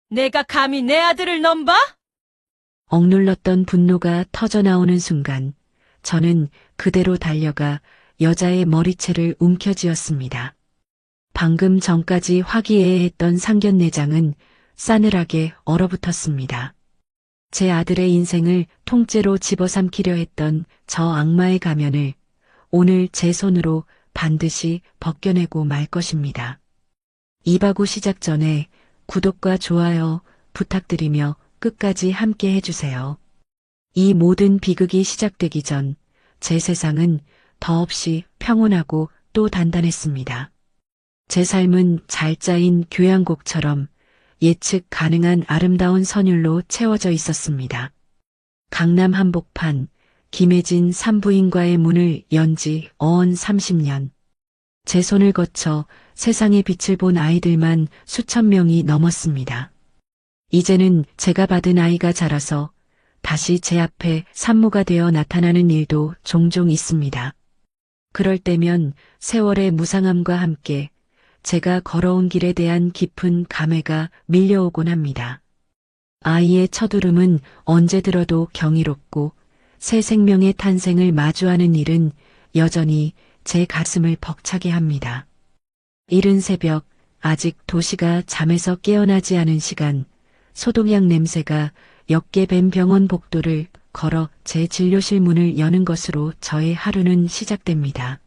내가 감히 내 아들을 넘봐? 억눌렀던 분노가 터져나오는 순간 저는 그대로 달려가 여자의 머리채를 움켜쥐었습니다. 방금 전까지 화기애애했던 상견례장은 싸늘하게 얼어붙었습니다. 제 아들의 인생을 통째로 집어삼키려 했던 저 악마의 가면을 오늘 제 손으로 반드시 벗겨내고 말 것입니다. 이바구 시작 전에 구독과 좋아요 부탁드리며 끝까지 함께 해주세요. 이 모든 비극이 시작되기 전 제 세상은 더없이 평온하고 또 단단했습니다. 제 삶은 잘 짜인 교향곡처럼 예측 가능한 아름다운 선율로 채워져 있었습니다. 강남 한복판 김혜진 산부인과의 문을 연지 어언 30년. 제 손을 거쳐 세상의 빛을 본 아이들만 수천 명이 넘었습니다. 이제는 제가 받은 아이가 자라서 다시 제 앞에 산모가 되어 나타나는 일도 종종 있습니다. 그럴 때면 세월의 무상함과 함께 제가 걸어온 길에 대한 깊은 감회가 밀려오곤 합니다. 아이의 첫 울음은 언제 들어도 경이롭고 새 생명의 탄생을 마주하는 일은 여전히 제 가슴을 벅차게 합니다. 이른 새벽, 아직 도시가 잠에서 깨어나지 않은 시간, 소독약 냄새가 옅게 밴 병원 복도를 걸어 제 진료실 문을 여는 것으로 저의 하루는 시작됩니다.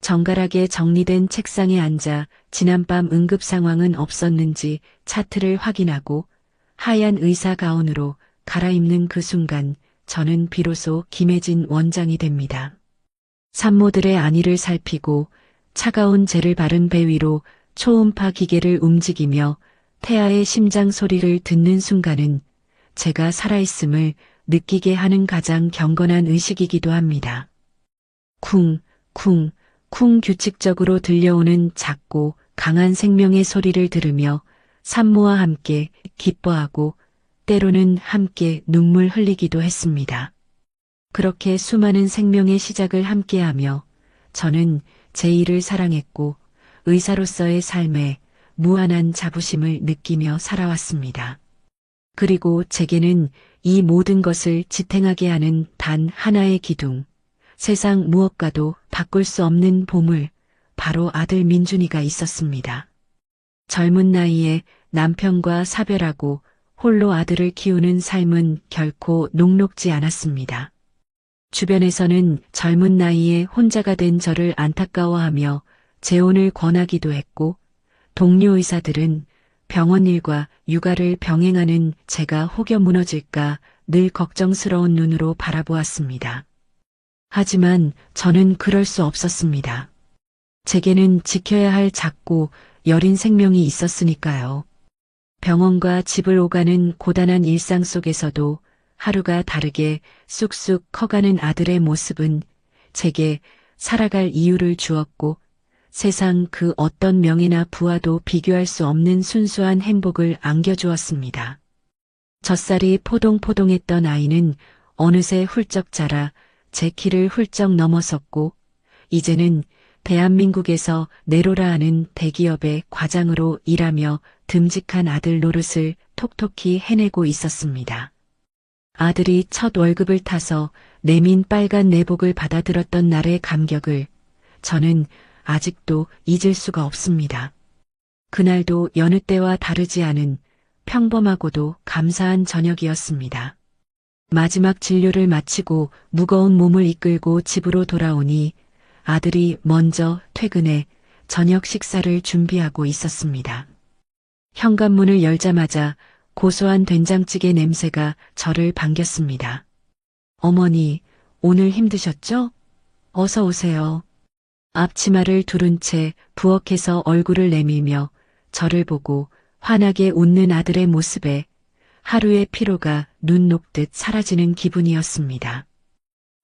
정갈하게 정리된 책상에 앉아 지난밤 응급 상황은 없었는지 차트를 확인하고 하얀 의사 가운으로 갈아입는 그 순간 저는 비로소 김혜진 원장이 됩니다. 산모들의 안위를 살피고 차가운 젤을 바른 배 위로 초음파 기계를 움직이며 태아의 심장 소리를 듣는 순간은 제가 살아있음을 느끼게 하는 가장 경건한 의식이기도 합니다. 쿵, 쿵, 쿵 규칙적으로 들려오는 작고 강한 생명의 소리를 들으며 산모와 함께 기뻐하고 때로는 함께 눈물 흘리기도 했습니다. 그렇게 수많은 생명의 시작을 함께하며 저는 제 일을 사랑했고 의사로서의 삶에 무한한 자부심을 느끼며 살아왔습니다. 그리고 제게는 이 모든 것을 지탱하게 하는 단 하나의 기둥, 세상 무엇과도 바꿀 수 없는 보물, 바로 아들 민준이가 있었습니다. 젊은 나이에 남편과 사별하고 홀로 아들을 키우는 삶은 결코 녹록지 않았습니다. 주변에서는 젊은 나이에 혼자가 된 저를 안타까워하며 재혼을 권하기도 했고, 동료 의사들은 병원 일과 육아를 병행하는 제가 혹여 무너질까 늘 걱정스러운 눈으로 바라보았습니다. 하지만 저는 그럴 수 없었습니다. 제게는 지켜야 할 작고 여린 생명이 있었으니까요. 병원과 집을 오가는 고단한 일상 속에서도 하루가 다르게 쑥쑥 커가는 아들의 모습은 제게 살아갈 이유를 주었고 세상 그 어떤 명예나 부와도 비교할 수 없는 순수한 행복을 안겨주었습니다. 젖살이 포동포동했던 아이는 어느새 훌쩍 자라 제 키를 훌쩍 넘어섰고 이제는 대한민국에서 네로라 하는 대기업의 과장으로 일하며 듬직한 아들 노릇을 톡톡히 해내고 있었습니다. 아들이 첫 월급을 타서 내민 빨간 내복을 받아들었던 날의 감격을 저는 아직도 잊을 수가 없습니다. 그날도 여느 때와 다르지 않은 평범하고도 감사한 저녁이었습니다. 마지막 진료를 마치고 무거운 몸을 이끌고 집으로 돌아오니 아들이 먼저 퇴근해 저녁 식사를 준비하고 있었습니다. 현관문을 열자마자 고소한 된장찌개 냄새가 저를 반겼습니다. 어머니, 오늘 힘드셨죠? 어서 오세요. 앞치마를 두른 채 부엌에서 얼굴을 내밀며 저를 보고 환하게 웃는 아들의 모습에 하루의 피로가 눈 녹듯 사라지는 기분이었습니다.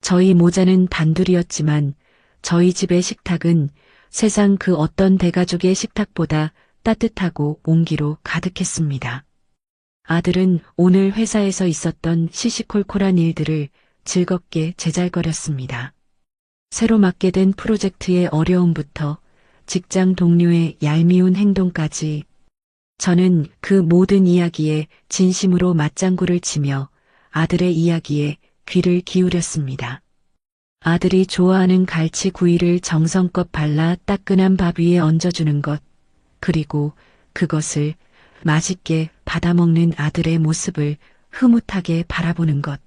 저희 모자는 단둘이었지만 저희 집의 식탁은 세상 그 어떤 대가족의 식탁보다 따뜻하고 온기로 가득했습니다. 아들은 오늘 회사에서 있었던 시시콜콜한 일들을 즐겁게 제잘거렸습니다. 새로 맡게 된 프로젝트의 어려움부터 직장 동료의 얄미운 행동까지 저는 그 모든 이야기에 진심으로 맞장구를 치며 아들의 이야기에 귀를 기울였습니다. 아들이 좋아하는 갈치구이를 정성껏 발라 따끈한 밥 위에 얹어주는 것, 그리고 그것을 맛있게 받아먹는 아들의 모습을 흐뭇하게 바라보는 것.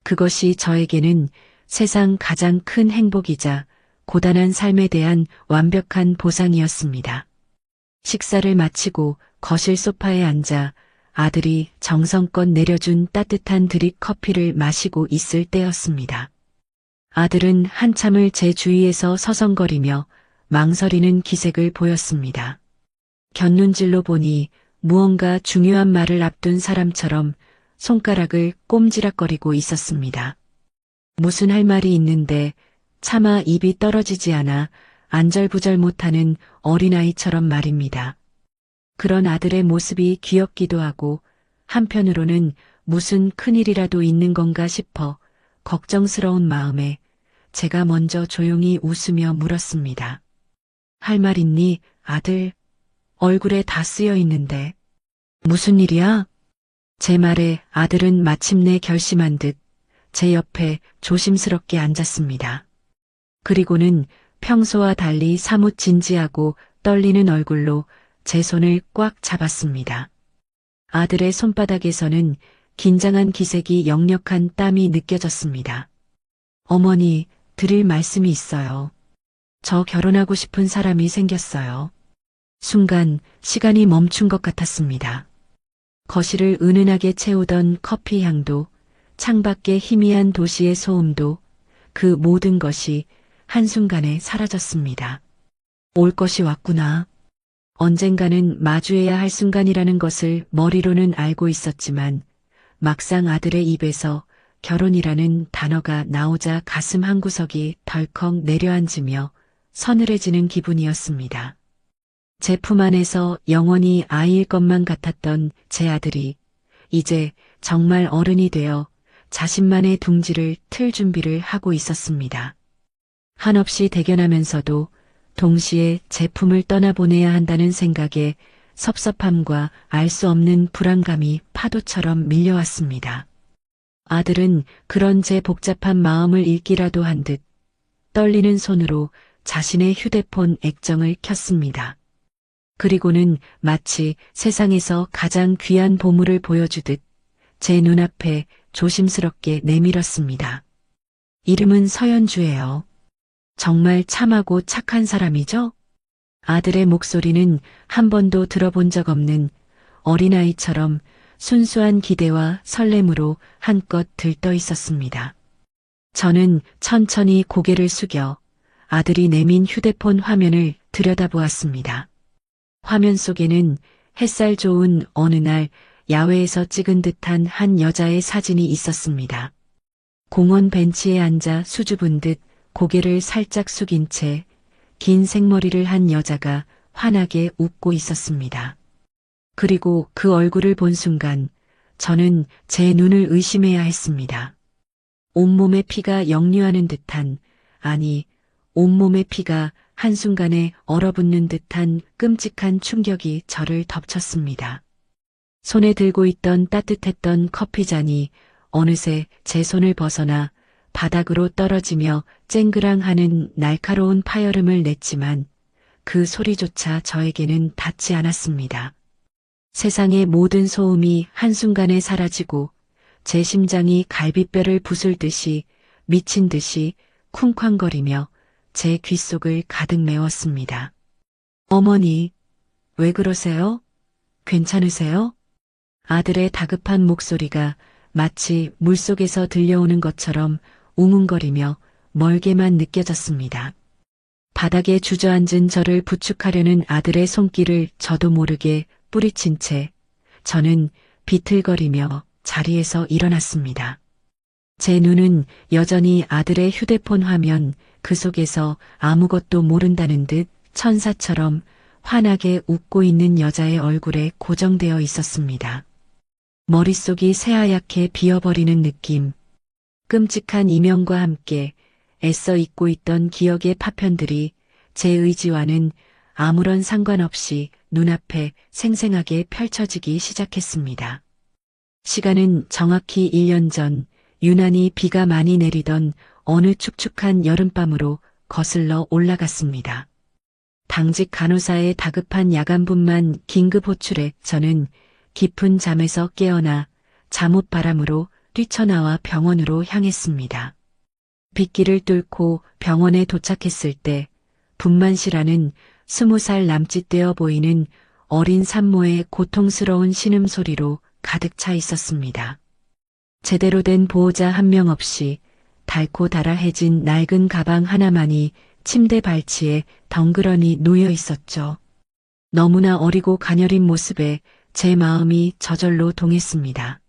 그것이 저에게는 세상 가장 큰 행복이자 고단한 삶에 대한 완벽한 보상이었습니다. 식사를 마치고 거실 소파에 앉아 아들이 정성껏 내려준 따뜻한 드립 커피를 마시고 있을 때였습니다. 아들은 한참을 제 주위에서 서성거리며 망설이는 기색을 보였습니다. 곁눈질로 보니 무언가 중요한 말을 앞둔 사람처럼 손가락을 꼼지락거리고 있었습니다. 무슨 할 말이 있는데 차마 입이 떨어지지 않아 안절부절 못하는 어린아이처럼 말입니다. 그런 아들의 모습이 귀엽기도 하고 한편으로는 무슨 큰일이라도 있는 건가 싶어 걱정스러운 마음에 제가 먼저 조용히 웃으며 물었습니다. 할 말 있니, 아들? 얼굴에 다 쓰여 있는데. 무슨 일이야? 제 말에 아들은 마침내 결심한 듯 제 옆에 조심스럽게 앉았습니다. 그리고는 평소와 달리 사뭇 진지하고 떨리는 얼굴로 제 손을 꽉 잡았습니다. 아들의 손바닥에서는 긴장한 기색이 역력한 땀이 느껴졌습니다. 어머니, 드릴 말씀이 있어요. 저 결혼하고 싶은 사람이 생겼어요. 순간 시간이 멈춘 것 같았습니다. 거실을 은은하게 채우던 커피 향도, 창밖의 희미한 도시의 소음도, 그 모든 것이 한순간에 사라졌습니다. 올 것이 왔구나. 언젠가는 마주해야 할 순간이라는 것을 머리로는 알고 있었지만 막상 아들의 입에서 결혼이라는 단어가 나오자 가슴 한구석이 덜컥 내려앉으며 서늘해지는 기분이었습니다. 제 품 안에서 영원히 아이일 것만 같았던 제 아들이 이제 정말 어른이 되어 자신만의 둥지를 틀 준비를 하고 있었습니다. 한없이 대견하면서도 동시에 제 품을 떠나보내야 한다는 생각에 섭섭함과 알 수 없는 불안감이 파도처럼 밀려왔습니다. 아들은 그런 제 복잡한 마음을 읽기라도 한 듯 떨리는 손으로 자신의 휴대폰 액정을 켰습니다. 그리고는 마치 세상에서 가장 귀한 보물을 보여주듯 제 눈앞에 조심스럽게 내밀었습니다. 이름은 서연주예요. 정말 참하고 착한 사람이죠? 아들의 목소리는 한 번도 들어본 적 없는 어린아이처럼 순수한 기대와 설렘으로 한껏 들떠 있었습니다. 저는 천천히 고개를 숙여 아들이 내민 휴대폰 화면을 들여다보았습니다. 화면 속에는 햇살 좋은 어느 날 야외에서 찍은 듯한 한 여자의 사진이 있었습니다. 공원 벤치에 앉아 수줍은 듯 고개를 살짝 숙인 채 긴 생머리를 한 여자가 환하게 웃고 있었습니다. 그리고 그 얼굴을 본 순간 저는 제 눈을 의심해야 했습니다. 온몸에 피가 역류하는 듯한, 아니, 온몸의 피가 한순간에 얼어붙는 듯한 끔찍한 충격이 저를 덮쳤습니다. 손에 들고 있던 따뜻했던 커피잔이 어느새 제 손을 벗어나 바닥으로 떨어지며 쨍그랑하는 날카로운 파열음을 냈지만 그 소리조차 저에게는 닿지 않았습니다. 세상의 모든 소음이 한순간에 사라지고 제 심장이 갈비뼈를 부술듯이 미친 듯이 쿵쾅거리며 제 귓속을 가득 메웠습니다. 어머니, 왜 그러세요? 괜찮으세요? 아들의 다급한 목소리가 마치 물속에서 들려오는 것처럼 웅웅거리며 멀게만 느껴졌습니다. 바닥에 주저앉은 저를 부축하려는 아들의 손길을 저도 모르게 뿌리친 채 저는 비틀거리며 자리에서 일어났습니다. 제 눈은 여전히 아들의 휴대폰 화면 그 속에서 아무것도 모른다는 듯 천사처럼 환하게 웃고 있는 여자의 얼굴에 고정되어 있었습니다. 머릿속이 새하얗게 비어버리는 느낌, 끔찍한 이명과 함께 애써 잊고 있던 기억의 파편들이 제 의지와는 아무런 상관없이 눈앞에 생생하게 펼쳐지기 시작했습니다. 시간은 정확히 1년 전 유난히 비가 많이 내리던 어느 축축한 여름밤으로 거슬러 올라갔습니다. 당직 간호사의 다급한 야간분만 긴급 호출에 저는 깊은 잠에서 깨어나 잠옷 바람으로 뛰쳐나와 병원으로 향했습니다. 빗길을 뚫고 병원에 도착했을 때 분만실안은 20살 남짓되어 보이는 어린 산모의 고통스러운 신음소리로 가득 차 있었습니다. 제대로 된 보호자 한 명 없이 닳고 달아해진 낡은 가방 하나만이 침대 발치에 덩그러니 놓여 있었죠. 너무나 어리고 가녀린 모습에 제 마음이 저절로 동했습니다.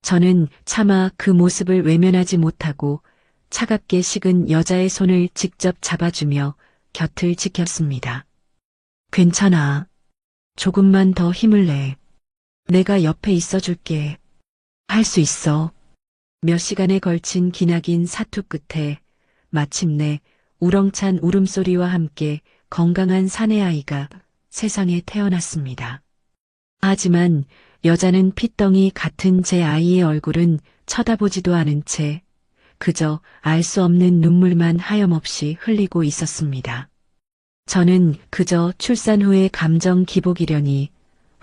저는 차마 그 모습을 외면하지 못하고 차갑게 식은 여자의 손을 직접 잡아주며 곁을 지켰습니다. 괜찮아. 조금만 더 힘을 내. 내가 옆에 있어줄게. 할 수 있어. 몇 시간에 걸친 기나긴 사투 끝에 마침내 우렁찬 울음소리와 함께 건강한 사내아이가 세상에 태어났습니다. 하지만 여자는 핏덩이 같은 제 아이의 얼굴은 쳐다보지도 않은 채 그저 알 수 없는 눈물만 하염없이 흘리고 있었습니다. 저는 그저 출산 후의 감정 기복이려니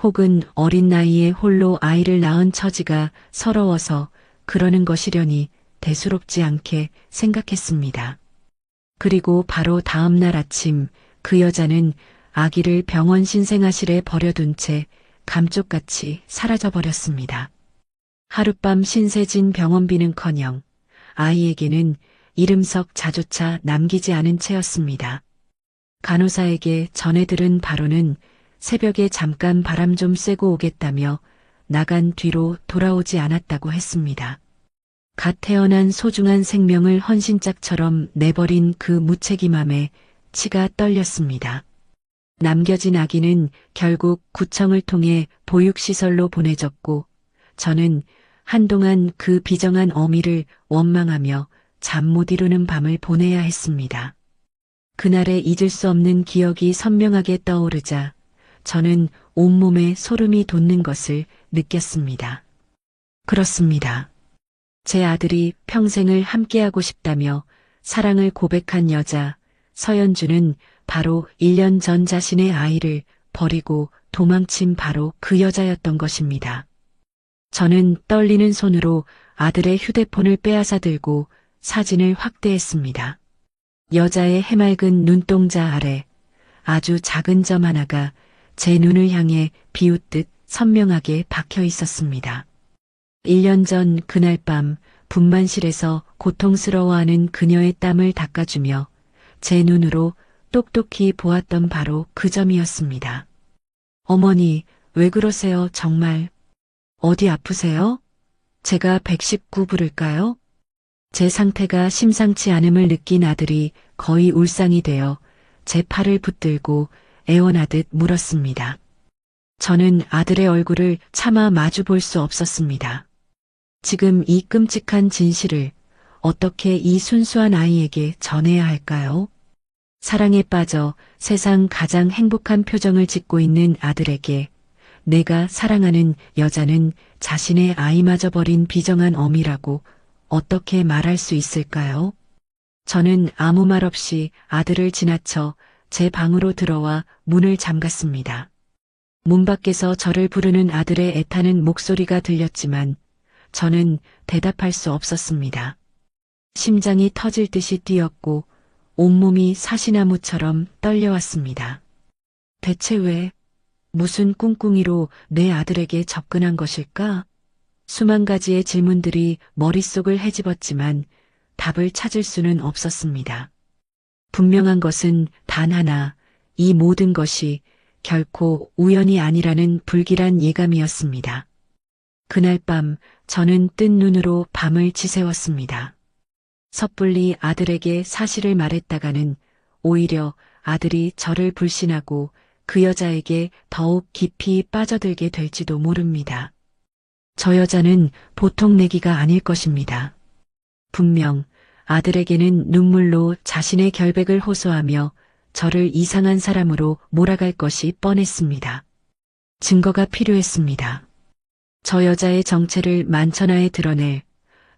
혹은 어린 나이에 홀로 아이를 낳은 처지가 서러워서 그러는 것이려니 대수롭지 않게 생각했습니다. 그리고 바로 다음 날 아침 그 여자는 아기를 병원 신생아실에 버려둔 채 감쪽같이 사라져버렸습니다. 하룻밤 신세진 병원비는커녕 아이에게는 이름석 자조차 남기지 않은 채였습니다. 간호사에게 전해 들은 바로는 새벽에 잠깐 바람 좀 쐬고 오겠다며 나간 뒤로 돌아오지 않았다고 했습니다. 갓 태어난 소중한 생명을 헌신짝처럼 내버린 그 무책임함에 치가 떨렸습니다. 남겨진 아기는 결국 구청을 통해 보육시설로 보내졌고 저는 한동안 그 비정한 어미를 원망하며 잠 못 이루는 밤을 보내야 했습니다. 그날의 잊을 수 없는 기억이 선명하게 떠오르자 저는 온몸에 소름이 돋는 것을 느꼈습니다. 그렇습니다. 제 아들이 평생을 함께하고 싶다며 사랑을 고백한 여자 서연주는 바로 1년 전 자신의 아이를 버리고 도망친 바로 그 여자였던 것입니다. 저는 떨리는 손으로 아들의 휴대폰을 빼앗아 들고 사진을 확대했습니다. 여자의 해맑은 눈동자 아래 아주 작은 점 하나가 제 눈을 향해 비웃듯 선명하게 박혀 있었습니다. 1년 전 그날 밤 분만실에서 고통스러워하는 그녀의 땀을 닦아주며 제 눈으로 똑똑히 보았던 바로 그 점이었습니다. 어머니, 왜 그러세요, 정말? 어디 아프세요? 제가 119 부를까요? 제 상태가 심상치 않음을 느낀 아들이 거의 울상이 되어 제 팔을 붙들고 애원하듯 물었습니다. 저는 아들의 얼굴을 차마 마주 볼 수 없었습니다. 지금 이 끔찍한 진실을 어떻게 이 순수한 아이에게 전해야 할까요? 사랑에 빠져 세상 가장 행복한 표정을 짓고 있는 아들에게 내가 사랑하는 여자는 자신의 아이마저 버린 비정한 어미라고 어떻게 말할 수 있을까요? 저는 아무 말 없이 아들을 지나쳐 제 방으로 들어와 문을 잠갔습니다. 문 밖에서 저를 부르는 아들의 애타는 목소리가 들렸지만 저는 대답할 수 없었습니다. 심장이 터질 듯이 뛰었고 온몸이 사시나무처럼 떨려왔습니다. 대체 왜, 무슨 꿍꿍이로 내 아들에게 접근한 것일까? 수만 가지의 질문들이 머릿속을 헤집었지만 답을 찾을 수는 없었습니다. 분명한 것은 단 하나, 이 모든 것이 결코 우연이 아니라는 불길한 예감이었습니다. 그날 밤 저는 뜬 눈으로 밤을 지새웠습니다. 섣불리 아들에게 사실을 말했다가는 오히려 아들이 저를 불신하고 그 여자에게 더욱 깊이 빠져들게 될지도 모릅니다. 저 여자는 보통 내기가 아닐 것입니다. 분명 아들에게는 눈물로 자신의 결백을 호소하며 저를 이상한 사람으로 몰아갈 것이 뻔했습니다. 증거가 필요했습니다. 저 여자의 정체를 만천하에 드러낼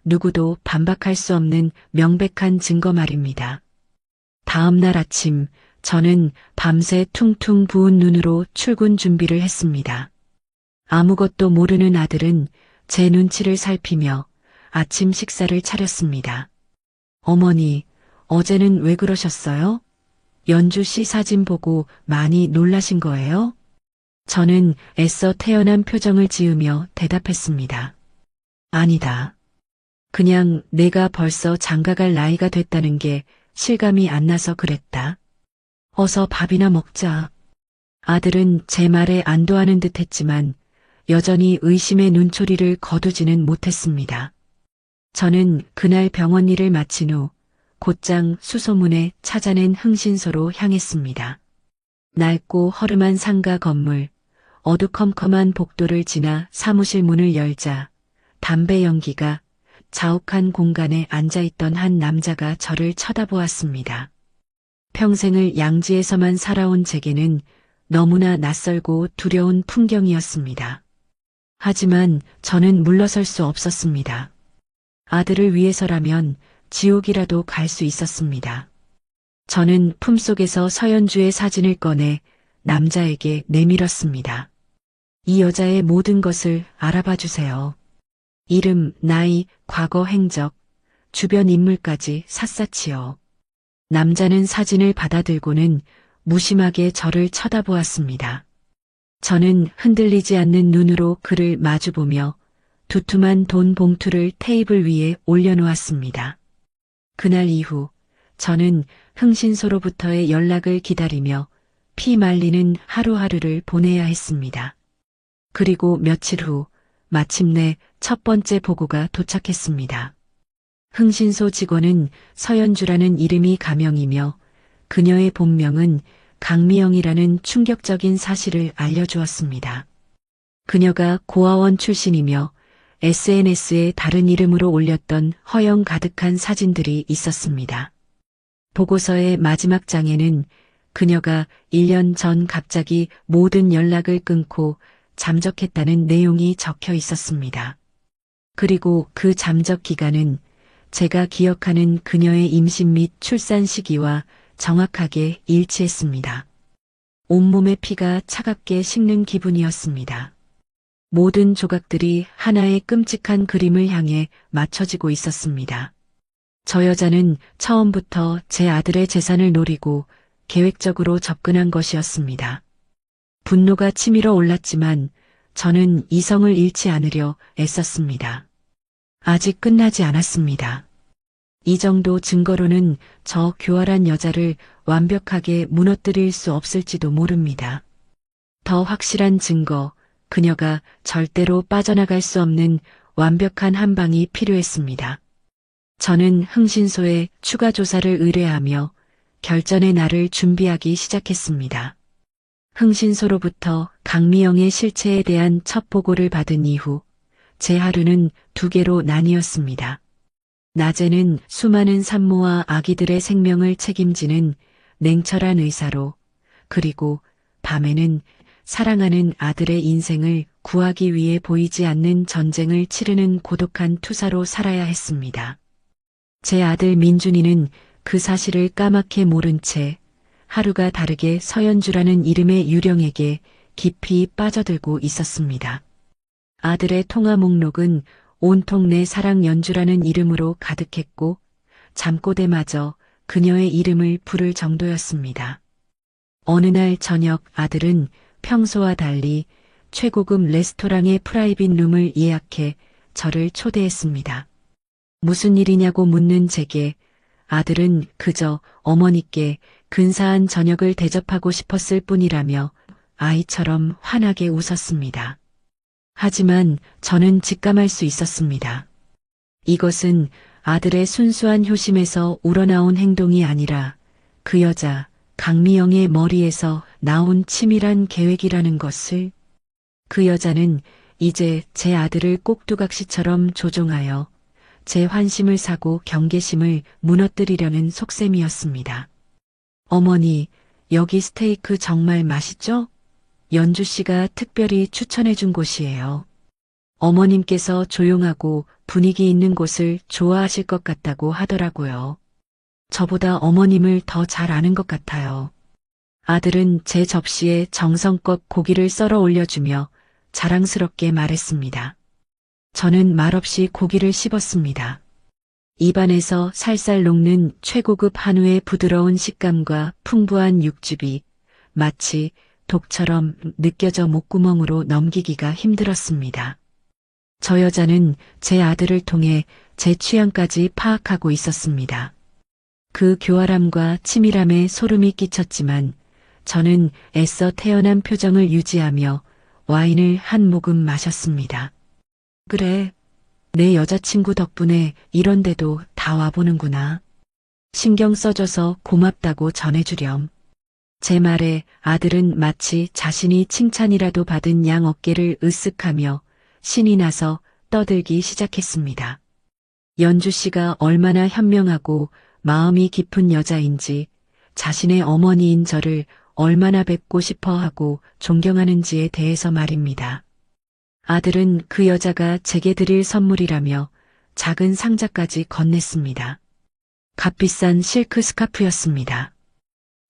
누구도 반박할 수 없는 명백한 증거 말입니다. 다음 날 아침 저는 밤새 퉁퉁 부은 눈으로 출근 준비를 했습니다. 아무것도 모르는 아들은 제 눈치를 살피며 아침 식사를 차렸습니다. 어머니, 어제는 왜 그러셨어요? 연주 씨 사진 보고 많이 놀라신 거예요? 저는 애써 태연한 표정을 지으며 대답했습니다. 아니다. 그냥 내가 벌써 장가갈 나이가 됐다는 게 실감이 안 나서 그랬다. 어서 밥이나 먹자. 아들은 제 말에 안도하는 듯 했지만 여전히 의심의 눈초리를 거두지는 못했습니다. 저는 그날 병원 일을 마친 후 곧장 수소문에 찾아낸 흥신소로 향했습니다. 낡고 허름한 상가 건물, 어두컴컴한 복도를 지나 사무실 문을 열자 담배 연기가 자욱한 공간에 앉아있던 한 남자가 저를 쳐다보았습니다. 평생을 양지에서만 살아온 제게는 너무나 낯설고 두려운 풍경이었습니다. 하지만 저는 물러설 수 없었습니다. 아들을 위해서라면 지옥이라도 갈 수 있었습니다. 저는 품속에서 서연주의 사진을 꺼내 남자에게 내밀었습니다. 이 여자의 모든 것을 알아봐 주세요. 이름, 나이, 과거 행적, 주변 인물까지 샅샅이요. 남자는 사진을 받아들고는 무심하게 저를 쳐다보았습니다. 저는 흔들리지 않는 눈으로 그를 마주보며 두툼한 돈 봉투를 테이블 위에 올려놓았습니다. 그날 이후 저는 흥신소로부터의 연락을 기다리며 피 말리는 하루하루를 보내야 했습니다. 그리고 며칠 후 마침내 첫 번째 보고가 도착했습니다. 흥신소 직원은 서연주라는 이름이 가명이며 그녀의 본명은 강미영이라는 충격적인 사실을 알려주었습니다. 그녀가 고아원 출신이며 SNS에 다른 이름으로 올렸던 허영 가득한 사진들이 있었습니다. 보고서의 마지막 장에는 그녀가 1년 전 갑자기 모든 연락을 끊고 잠적했다는 내용이 적혀 있었습니다. 그리고 그 잠적 기간은 제가 기억하는 그녀의 임신 및 출산 시기와 정확하게 일치했습니다. 온몸의 피가 차갑게 식는 기분이었습니다. 모든 조각들이 하나의 끔찍한 그림을 향해 맞춰지고 있었습니다. 저 여자는 처음부터 제 아들의 재산을 노리고 계획적으로 접근한 것이었습니다. 분노가 치밀어 올랐지만 저는 이성을 잃지 않으려 애썼습니다. 아직 끝나지 않았습니다. 이 정도 증거로는 저 교활한 여자를 완벽하게 무너뜨릴 수 없을지도 모릅니다. 더 확실한 증거, 그녀가 절대로 빠져나갈 수 없는 완벽한 한 방이 필요했습니다. 저는 흥신소에 추가 조사를 의뢰하며 결전의 날을 준비하기 시작했습니다. 흥신소로부터 강미영의 실체에 대한 첫 보고를 받은 이후 제 하루는 두 개로 나뉘었습니다. 낮에는 수많은 산모와 아기들의 생명을 책임지는 냉철한 의사로, 그리고 밤에는 사랑하는 아들의 인생을 구하기 위해 보이지 않는 전쟁을 치르는 고독한 투사로 살아야 했습니다. 제 아들 민준이는 그 사실을 까맣게 모른 채 하루가 다르게 서연주라는 이름의 유령에게 깊이 빠져들고 있었습니다. 아들의 통화 목록은 온통 내 사랑 연주라는 이름으로 가득했고 잠꼬대마저 그녀의 이름을 부를 정도였습니다. 어느 날 저녁 아들은 평소와 달리 최고급 레스토랑의 프라이빗 룸을 예약해 저를 초대했습니다. 무슨 일이냐고 묻는 제게 아들은 그저 어머니께 근사한 저녁을 대접하고 싶었을 뿐이라며 아이처럼 환하게 웃었습니다. 하지만 저는 직감할 수 있었습니다. 이것은 아들의 순수한 효심에서 우러나온 행동이 아니라 그 여자 강미영의 머리에서 나온 치밀한 계획이라는 것을. 그 여자는 이제 제 아들을 꼭두각시처럼 조종하여 제 환심을 사고 경계심을 무너뜨리려는 속셈이었습니다. 어머니, 여기 스테이크 정말 맛있죠? 연주 씨가 특별히 추천해 준 곳이에요. 어머님께서 조용하고 분위기 있는 곳을 좋아하실 것 같다고 하더라고요. 저보다 어머님을 더 잘 아는 것 같아요. 아들은 제 접시에 정성껏 고기를 썰어 올려주며 자랑스럽게 말했습니다. 저는 말없이 고기를 씹었습니다. 입안에서 살살 녹는 최고급 한우의 부드러운 식감과 풍부한 육즙이 마치 독처럼 느껴져 목구멍으로 넘기기가 힘들었습니다. 저 여자는 제 아들을 통해 제 취향까지 파악하고 있었습니다. 그 교활함과 치밀함에 소름이 끼쳤지만 저는 애써 태연한 표정을 유지하며 와인을 한 모금 마셨습니다. 그래, 내 여자친구 덕분에 이런데도 다 와보는구나. 신경 써줘서 고맙다고 전해주렴. 제 말에 아들은 마치 자신이 칭찬이라도 받은 양 어깨를 으쓱하며 신이 나서 떠들기 시작했습니다. 연주 씨가 얼마나 현명하고 마음이 깊은 여자인지, 자신의 어머니인 저를 얼마나 뵙고 싶어 하고 존경하는지에 대해서 말입니다. 아들은 그 여자가 제게 드릴 선물이라며 작은 상자까지 건넸습니다. 값비싼 실크 스카프였습니다.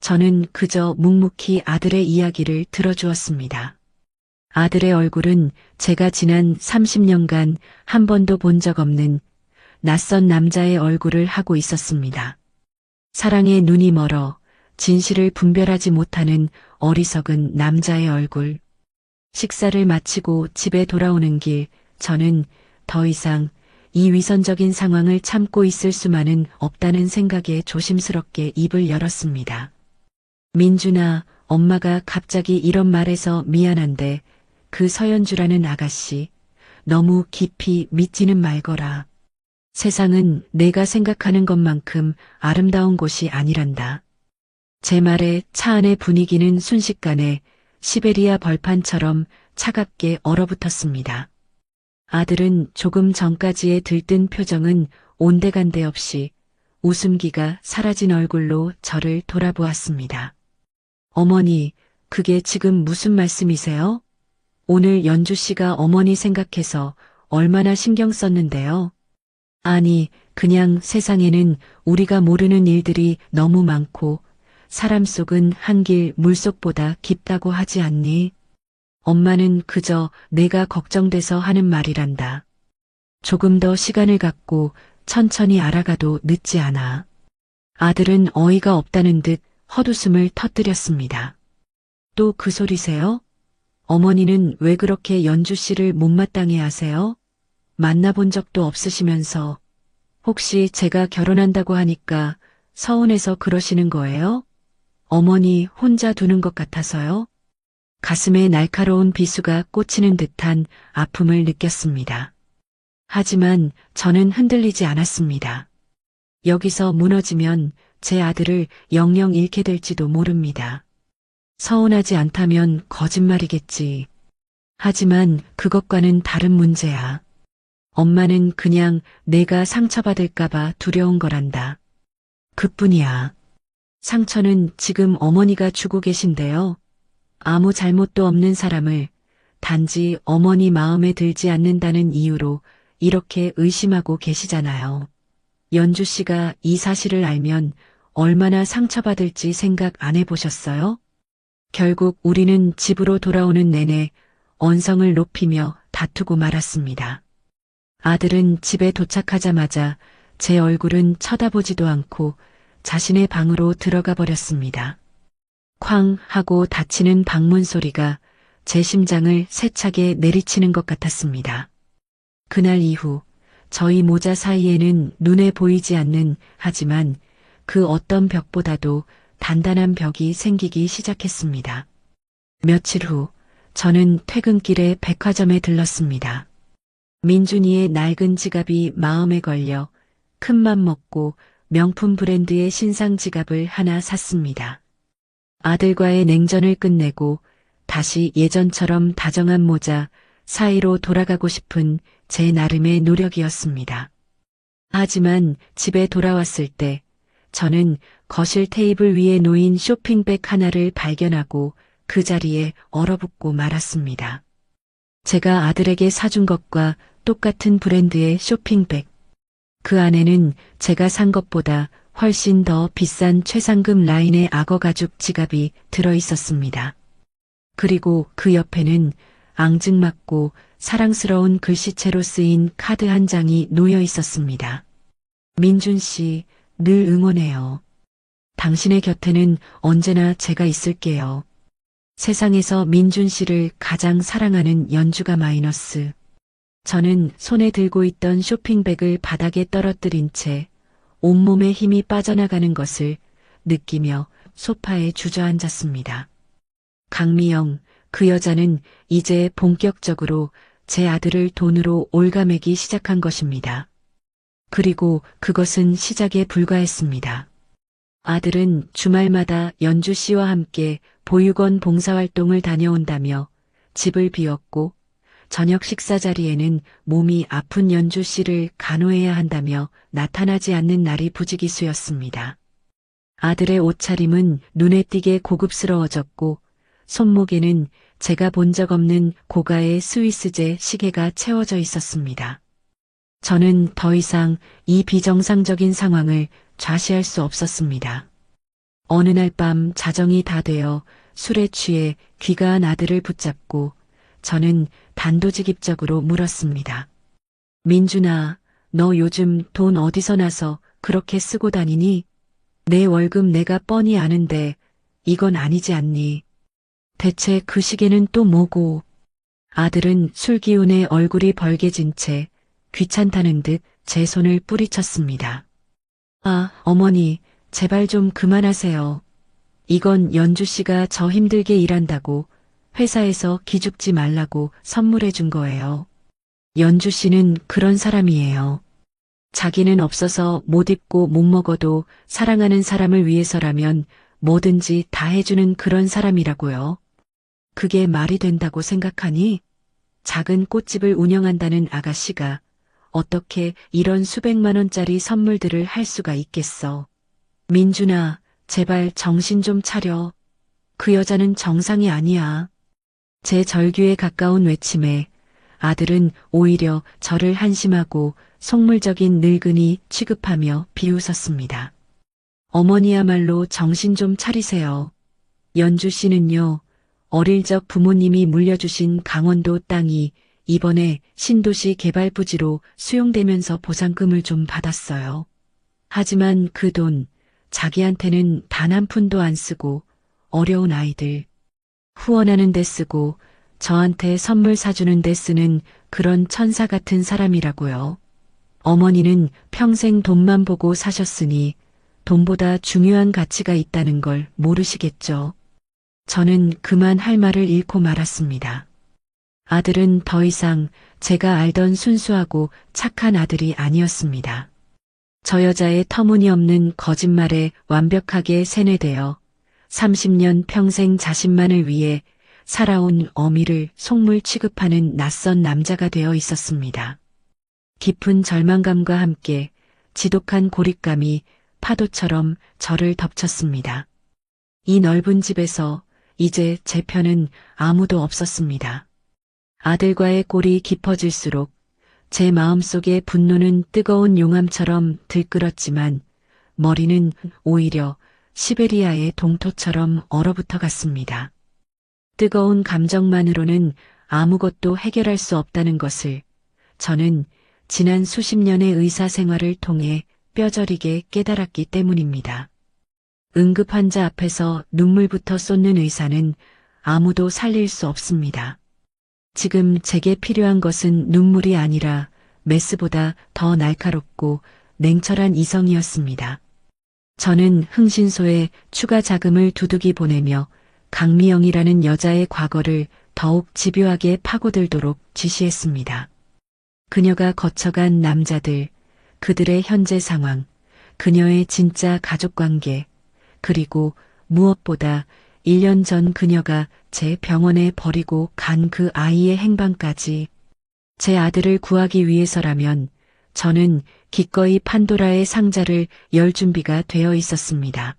저는 그저 묵묵히 아들의 이야기를 들어주었습니다. 아들의 얼굴은 제가 지난 30년간 한 번도 본 적 없는 낯선 남자의 얼굴을 하고 있었습니다. 사랑에 눈이 멀어 진실을 분별하지 못하는 어리석은 남자의 얼굴. 식사를 마치고 집에 돌아오는 길, 저는 더 이상 이 위선적인 상황을 참고 있을 수만은 없다는 생각에 조심스럽게 입을 열었습니다. 민준아, 엄마가 갑자기 이런 말해서 미안한데 그 서연주라는 아가씨 너무 깊이 믿지는 말거라. 세상은 내가 생각하는 것만큼 아름다운 곳이 아니란다. 제 말에 차 안의 분위기는 순식간에 시베리아 벌판처럼 차갑게 얼어붙었습니다. 아들은 조금 전까지의 들뜬 표정은 온데간데 없이 웃음기가 사라진 얼굴로 저를 돌아보았습니다. 어머니, 그게 지금 무슨 말씀이세요? 오늘 연주 씨가 어머니 생각해서 얼마나 신경 썼는데요. 아니, 그냥 세상에는 우리가 모르는 일들이 너무 많고 사람 속은 한길 물속보다 깊다고 하지 않니? 엄마는 그저 내가 걱정돼서 하는 말이란다. 조금 더 시간을 갖고 천천히 알아가도 늦지 않아. 아들은 어이가 없다는 듯 헛웃음을 터뜨렸습니다. 또 그 소리세요? 어머니는 왜 그렇게 연주 씨를 못마땅해 하세요? 만나본 적도 없으시면서 혹시 제가 결혼한다고 하니까 서운해서 그러시는 거예요? 어머니 혼자 두는 것 같아서요? 가슴에 날카로운 비수가 꽂히는 듯한 아픔을 느꼈습니다. 하지만 저는 흔들리지 않았습니다. 여기서 무너지면 제 아들을 영영 잃게 될지도 모릅니다. 서운하지 않다면 거짓말이겠지. 하지만 그것과는 다른 문제야. 엄마는 그냥 내가 상처받을까봐 두려운 거란다. 그뿐이야. 상처는 지금 어머니가 주고 계신데요. 아무 잘못도 없는 사람을 단지 어머니 마음에 들지 않는다는 이유로 이렇게 의심하고 계시잖아요. 연주 씨가 이 사실을 알면 얼마나 상처받을지 생각 안 해보셨어요? 결국 우리는 집으로 돌아오는 내내 언성을 높이며 다투고 말았습니다. 아들은 집에 도착하자마자 제 얼굴은 쳐다보지도 않고 자신의 방으로 들어가 버렸습니다. 쾅 하고 닫히는 방문 소리가 제 심장을 세차게 내리치는 것 같았습니다. 그날 이후 저희 모자 사이에는 눈에 보이지 않는 하지만 그 어떤 벽보다도 단단한 벽이 생기기 시작했습니다. 며칠 후 저는 퇴근길에 백화점에 들렀습니다. 민준이의 낡은 지갑이 마음에 걸려 큰맘 먹고 명품 브랜드의 신상 지갑을 하나 샀습니다. 아들과의 냉전을 끝내고 다시 예전처럼 다정한 모자 사이로 돌아가고 싶은 제 나름의 노력이었습니다. 하지만 집에 돌아왔을 때 저는 거실 테이블 위에 놓인 쇼핑백 하나를 발견하고 그 자리에 얼어붙고 말았습니다. 제가 아들에게 사준 것과 똑같은 브랜드의 쇼핑백. 그 안에는 제가 산 것보다 훨씬 더 비싼 최상급 라인의 악어 가죽 지갑이 들어 있었습니다. 그리고 그 옆에는 앙증맞고 사랑스러운 글씨체로 쓰인 카드 한 장이 놓여 있었습니다. 민준 씨, 늘 응원해요. 당신의 곁에는 언제나 제가 있을게요. 세상에서 민준 씨를 가장 사랑하는 연주가 마이너스. 저는 손에 들고 있던 쇼핑백을 바닥에 떨어뜨린 채 온몸에 힘이 빠져나가는 것을 느끼며 소파에 주저앉았습니다. 강미영, 그 여자는 이제 본격적으로 제 아들을 돈으로 올가매기 시작한 것입니다. 그리고 그것은 시작에 불과했습니다. 아들은 주말마다 연주 씨와 함께 보육원 봉사활동을 다녀온다며 집을 비웠고 저녁 식사 자리에는 몸이 아픈 연주 씨를 간호해야 한다며 나타나지 않는 날이 부지기수였습니다. 아들의 옷차림은 눈에 띄게 고급스러워졌고 손목에는 제가 본 적 없는 고가의 스위스제 시계가 채워져 있었습니다. 저는 더 이상 이 비정상적인 상황을 좌시할 수 없었습니다. 어느 날 밤 자정이 다 되어 술에 취해 귀가한 아들을 붙잡고 저는 단도직입적으로 물었습니다. 민준아, 너 요즘 돈 어디서 나서 그렇게 쓰고 다니니? 내 월급 내가 뻔히 아는데 이건 아니지 않니? 대체 그 시계는 또 뭐고? 아들은 술 기운에 얼굴이 벌개진 채 귀찮다는 듯 제 손을 뿌리쳤습니다. 아, 어머니, 제발 좀 그만하세요. 이건 연주 씨가 저 힘들게 일한다고 회사에서 기죽지 말라고 선물해 준 거예요. 연주 씨는 그런 사람이에요. 자기는 없어서 못 입고 못 먹어도 사랑하는 사람을 위해서라면 뭐든지 다 해주는 그런 사람이라고요. 그게 말이 된다고 생각하니? 작은 꽃집을 운영한다는 아가씨가 어떻게 이런 수백만 원짜리 선물들을 할 수가 있겠어. 민준아, 제발 정신 좀 차려. 그 여자는 정상이 아니야. 제 절규에 가까운 외침에 아들은 오히려 저를 한심하고 속물적인 늙은이 취급하며 비웃었습니다. 어머니야말로 정신 좀 차리세요. 연주 씨는요, 어릴 적 부모님이 물려주신 강원도 땅이 이번에 신도시 개발부지로 수용되면서 보상금을 좀 받았어요. 하지만 그 돈, 자기한테는 단 한 푼도 안 쓰고 어려운 아이들, 후원하는 데 쓰고 저한테 선물 사주는 데 쓰는 그런 천사 같은 사람이라고요. 어머니는 평생 돈만 보고 사셨으니 돈보다 중요한 가치가 있다는 걸 모르시겠죠. 저는 그만 할 말을 잃고 말았습니다. 아들은 더 이상 제가 알던 순수하고 착한 아들이 아니었습니다. 저 여자의 터무니없는 거짓말에 완벽하게 세뇌되어 30년 평생 자신만을 위해 살아온 어미를 속물 취급하는 낯선 남자가 되어 있었습니다. 깊은 절망감과 함께 지독한 고립감이 파도처럼 저를 덮쳤습니다. 이 넓은 집에서 이제 제 편은 아무도 없었습니다. 아들과의 꼴이 깊어질수록 제 마음속의 분노는 뜨거운 용암처럼 들끓었지만 머리는 오히려 시베리아의 동토처럼 얼어붙어 갔습니다. 뜨거운 감정만으로는 아무것도 해결할 수 없다는 것을 저는 지난 수십 년의 의사 생활을 통해 뼈저리게 깨달았기 때문입니다. 응급환자 앞에서 눈물부터 쏟는 의사는 아무도 살릴 수 없습니다. 지금 제게 필요한 것은 눈물이 아니라 메스보다 더 날카롭고 냉철한 이성이었습니다. 저는 흥신소에 추가 자금을 두둑이 보내며 강미영이라는 여자의 과거를 더욱 집요하게 파고들도록 지시했습니다. 그녀가 거쳐간 남자들, 그들의 현재 상황, 그녀의 진짜 가족관계, 그리고 무엇보다 1년 전 그녀가 제 병원에 버리고 간 그 아이의 행방까지 제 아들을 구하기 위해서라면 저는 기꺼이 판도라의 상자를 열 준비가 되어 있었습니다.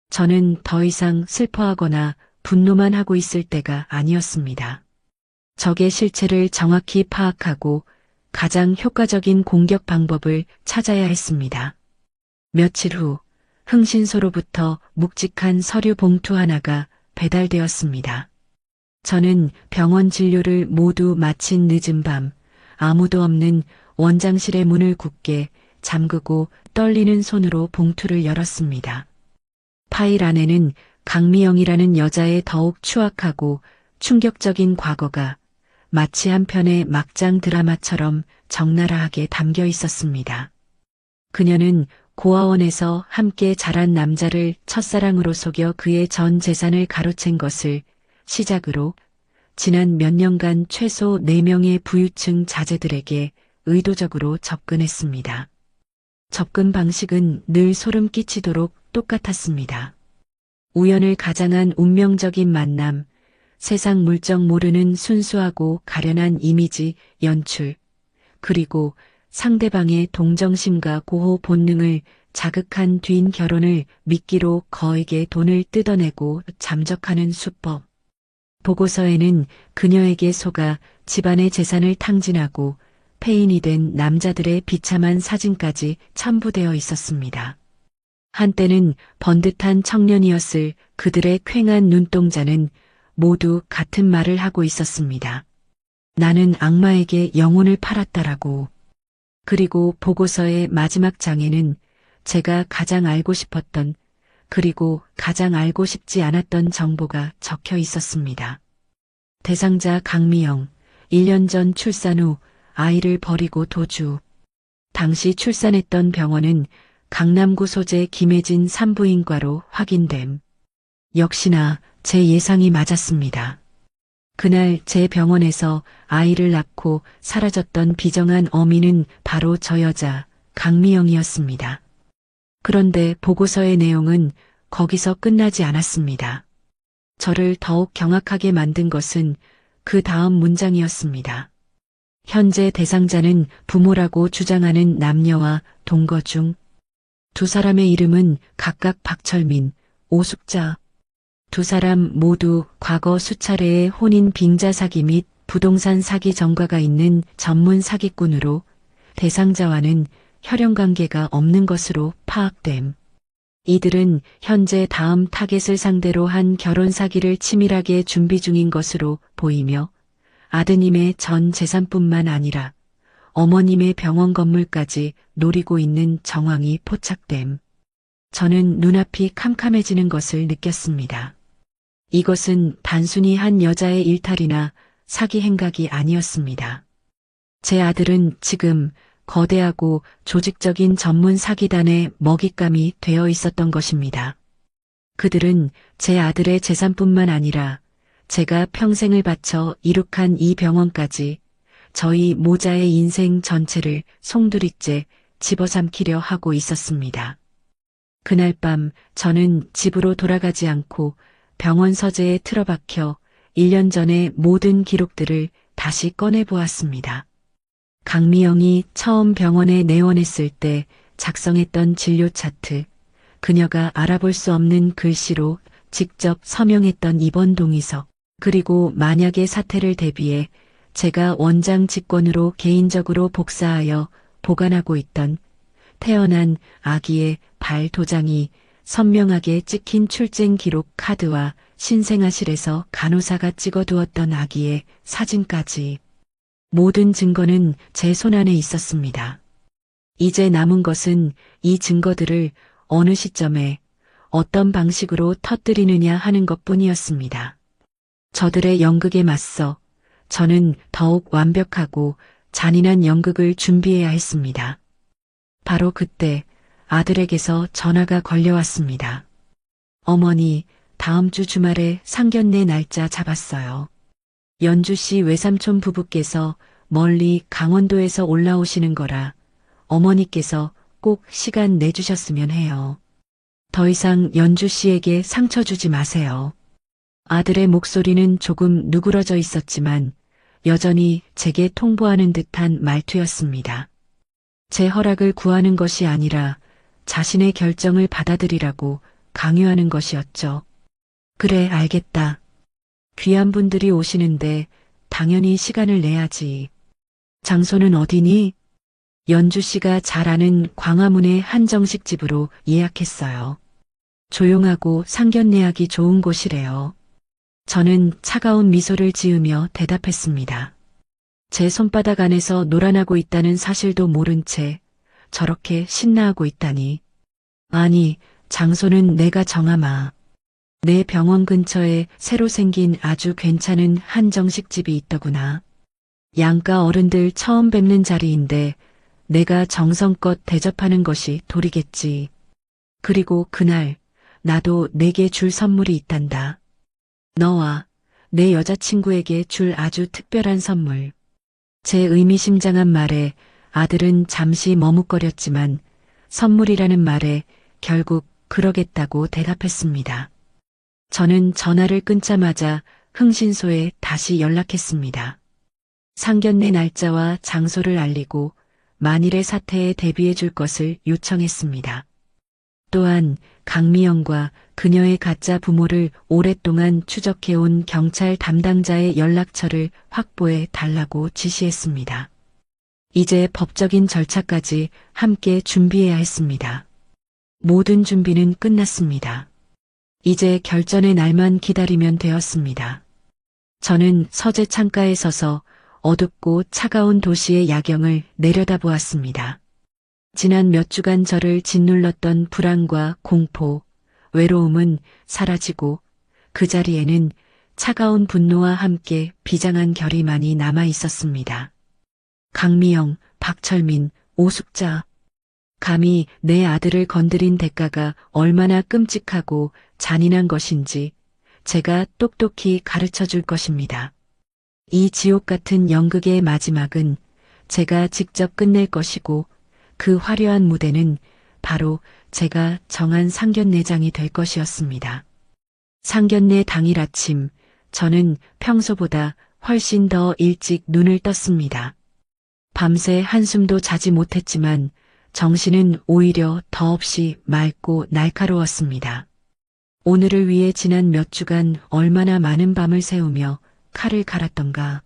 저는 더 이상 슬퍼하거나 분노만 하고 있을 때가 아니었습니다. 적의 실체를 정확히 파악하고 가장 효과적인 공격 방법을 찾아야 했습니다. 며칠 후 흥신소로부터 묵직한 서류 봉투 하나가 배달되었습니다. 저는 병원 진료를 모두 마친 늦은 밤 아무도 없는 원장실의 문을 굳게 잠그고 떨리는 손으로 봉투를 열었습니다. 파일 안에는 강미영이라는 여자의 더욱 추악하고 충격적인 과거가 마치 한 편의 막장 드라마처럼 적나라하게 담겨 있었습니다. 그녀는 고아원에서 함께 자란 남자를 첫사랑으로 속여 그의 전 재산을 가로챈 것을 시작으로 지난 몇 년간 최소 4명의 부유층 자제들에게 의도적으로 접근했습니다. 접근 방식은 늘 소름 끼치도록 똑같았습니다. 우연을 가장한 운명적인 만남, 세상 물정 모르는 순수하고 가련한 이미지 연출, 그리고 상대방의 동정심과 고호 본능을 자극한 뒤인 결혼을 미끼로 거액의 돈을 뜯어내고 잠적하는 수법. 보고서에는 그녀에게 속아 집안의 재산을 탕진하고 폐인이 된 남자들의 비참한 사진까지 첨부되어 있었습니다. 한때는 번듯한 청년이었을 그들의 퀭한 눈동자는 모두 같은 말을 하고 있었습니다. 나는 악마에게 영혼을 팔았다라고. 그리고 보고서의 마지막 장에는 제가 가장 알고 싶었던 그리고 가장 알고 싶지 않았던 정보가 적혀 있었습니다. 대상자 강미영, 1년 전 출산 후 아이를 버리고 도주. 당시 출산했던 병원은 강남구 소재 김혜진 산부인과로 확인됨. 역시나 제 예상이 맞았습니다. 그날 제 병원에서 아이를 낳고 사라졌던 비정한 어미는 바로 저 여자 강미영이었습니다. 그런데 보고서의 내용은 거기서 끝나지 않았습니다. 저를 더욱 경악하게 만든 것은 그 다음 문장이었습니다. 현재 대상자는 부모라고 주장하는 남녀와 동거 중 두 사람의 이름은 각각 박철민, 오숙자. 두 사람 모두 과거 수차례의 혼인 빙자 사기 및 부동산 사기 전과가 있는 전문 사기꾼으로 대상자와는 혈연관계가 없는 것으로 파악됨. 이들은 현재 다음 타겟을 상대로 한 결혼 사기를 치밀하게 준비 중인 것으로 보이며 아드님의 전 재산뿐만 아니라 어머님의 병원 건물까지 노리고 있는 정황이 포착됨. 저는 눈앞이 캄캄해지는 것을 느꼈습니다. 이것은 단순히 한 여자의 일탈이나 사기 행각이 아니었습니다. 제 아들은 지금 거대하고 조직적인 전문 사기단의 먹잇감이 되어 있었던 것입니다. 그들은 제 아들의 재산뿐만 아니라 제가 평생을 바쳐 이룩한 이 병원까지 저희 모자의 인생 전체를 송두리째 집어삼키려 하고 있었습니다. 그날 밤 저는 집으로 돌아가지 않고 병원 서재에 틀어박혀 1년 전의 모든 기록들을 다시 꺼내보았습니다. 강미영이 처음 병원에 내원했을 때 작성했던 진료 차트, 그녀가 알아볼 수 없는 글씨로 직접 서명했던 입원 동의서, 그리고 만약의 사태를 대비해 제가 원장 직권으로 개인적으로 복사하여 보관하고 있던 태어난 아기의 발 도장이 선명하게 찍힌 출생 기록 카드와 신생아실에서 간호사가 찍어두었던 아기의 사진까지 모든 증거는 제 손안에 있었습니다. 이제 남은 것은 이 증거들을 어느 시점에 어떤 방식으로 터뜨리느냐 하는 것뿐이었습니다. 저들의 연극에 맞서 저는 더욱 완벽하고 잔인한 연극을 준비해야 했습니다. 바로 그때 아들에게서 전화가 걸려왔습니다. 어머니, 다음 주 주말에 상견례 날짜 잡았어요. 연주씨 외삼촌 부부께서 멀리 강원도에서 올라오시는 거라 어머니께서 꼭 시간 내주셨으면 해요. 더 이상 연주씨에게 상처 주지 마세요. 아들의 목소리는 조금 누그러져 있었지만 여전히 제게 통보하는 듯한 말투였습니다. 제 허락을 구하는 것이 아니라 자신의 결정을 받아들이라고 강요하는 것이었죠. 그래, 알겠다. 귀한 분들이 오시는데 당연히 시간을 내야지. 장소는 어디니? 연주 씨가 잘 아는 광화문의 한정식 집으로 예약했어요. 조용하고 상견례하기 좋은 곳이래요. 저는 차가운 미소를 지으며 대답했습니다. 제 손바닥 안에서 놀아나고 있다는 사실도 모른 채 저렇게 신나하고 있다니. 아니, 장소는 내가 정하마. 내 병원 근처에 새로 생긴 아주 괜찮은 한정식 집이 있더구나. 양가 어른들 처음 뵙는 자리인데 내가 정성껏 대접하는 것이 도리겠지. 그리고 그날 나도 내게 줄 선물이 있단다. 너와 내 여자친구에게 줄 아주 특별한 선물. 제 의미심장한 말에 아들은 잠시 머뭇거렸지만 선물이라는 말에 결국 그러겠다고 대답했습니다. 저는 전화를 끊자마자 흥신소에 다시 연락했습니다. 상견례 날짜와 장소를 알리고 만일의 사태에 대비해 줄 것을 요청했습니다. 또한 강미영과 그녀의 가짜 부모를 오랫동안 추적해온 경찰 담당자의 연락처를 확보해 달라고 지시했습니다. 이제 법적인 절차까지 함께 준비해야 했습니다. 모든 준비는 끝났습니다. 이제 결전의 날만 기다리면 되었습니다. 저는 서재 창가에 서서 어둡고 차가운 도시의 야경을 내려다보았습니다. 지난 몇 주간 저를 짓눌렀던 불안과 공포, 외로움은 사라지고 그 자리에는 차가운 분노와 함께 비장한 결의만이 남아 있었습니다. 강미영, 박철민, 오숙자. 감히 내 아들을 건드린 대가가 얼마나 끔찍하고 잔인한 것인지 제가 똑똑히 가르쳐 줄 것입니다. 이 지옥 같은 연극의 마지막은 제가 직접 끝낼 것이고 그 화려한 무대는 바로 제가 정한 상견례장이 될 것이었습니다. 상견례 당일 아침 저는 평소보다 훨씬 더 일찍 눈을 떴습니다. 밤새 한숨도 자지 못했지만 정신은 오히려 더없이 맑고 날카로웠습니다. 오늘을 위해 지난 몇 주간 얼마나 많은 밤을 새우며 칼을 갈았던가.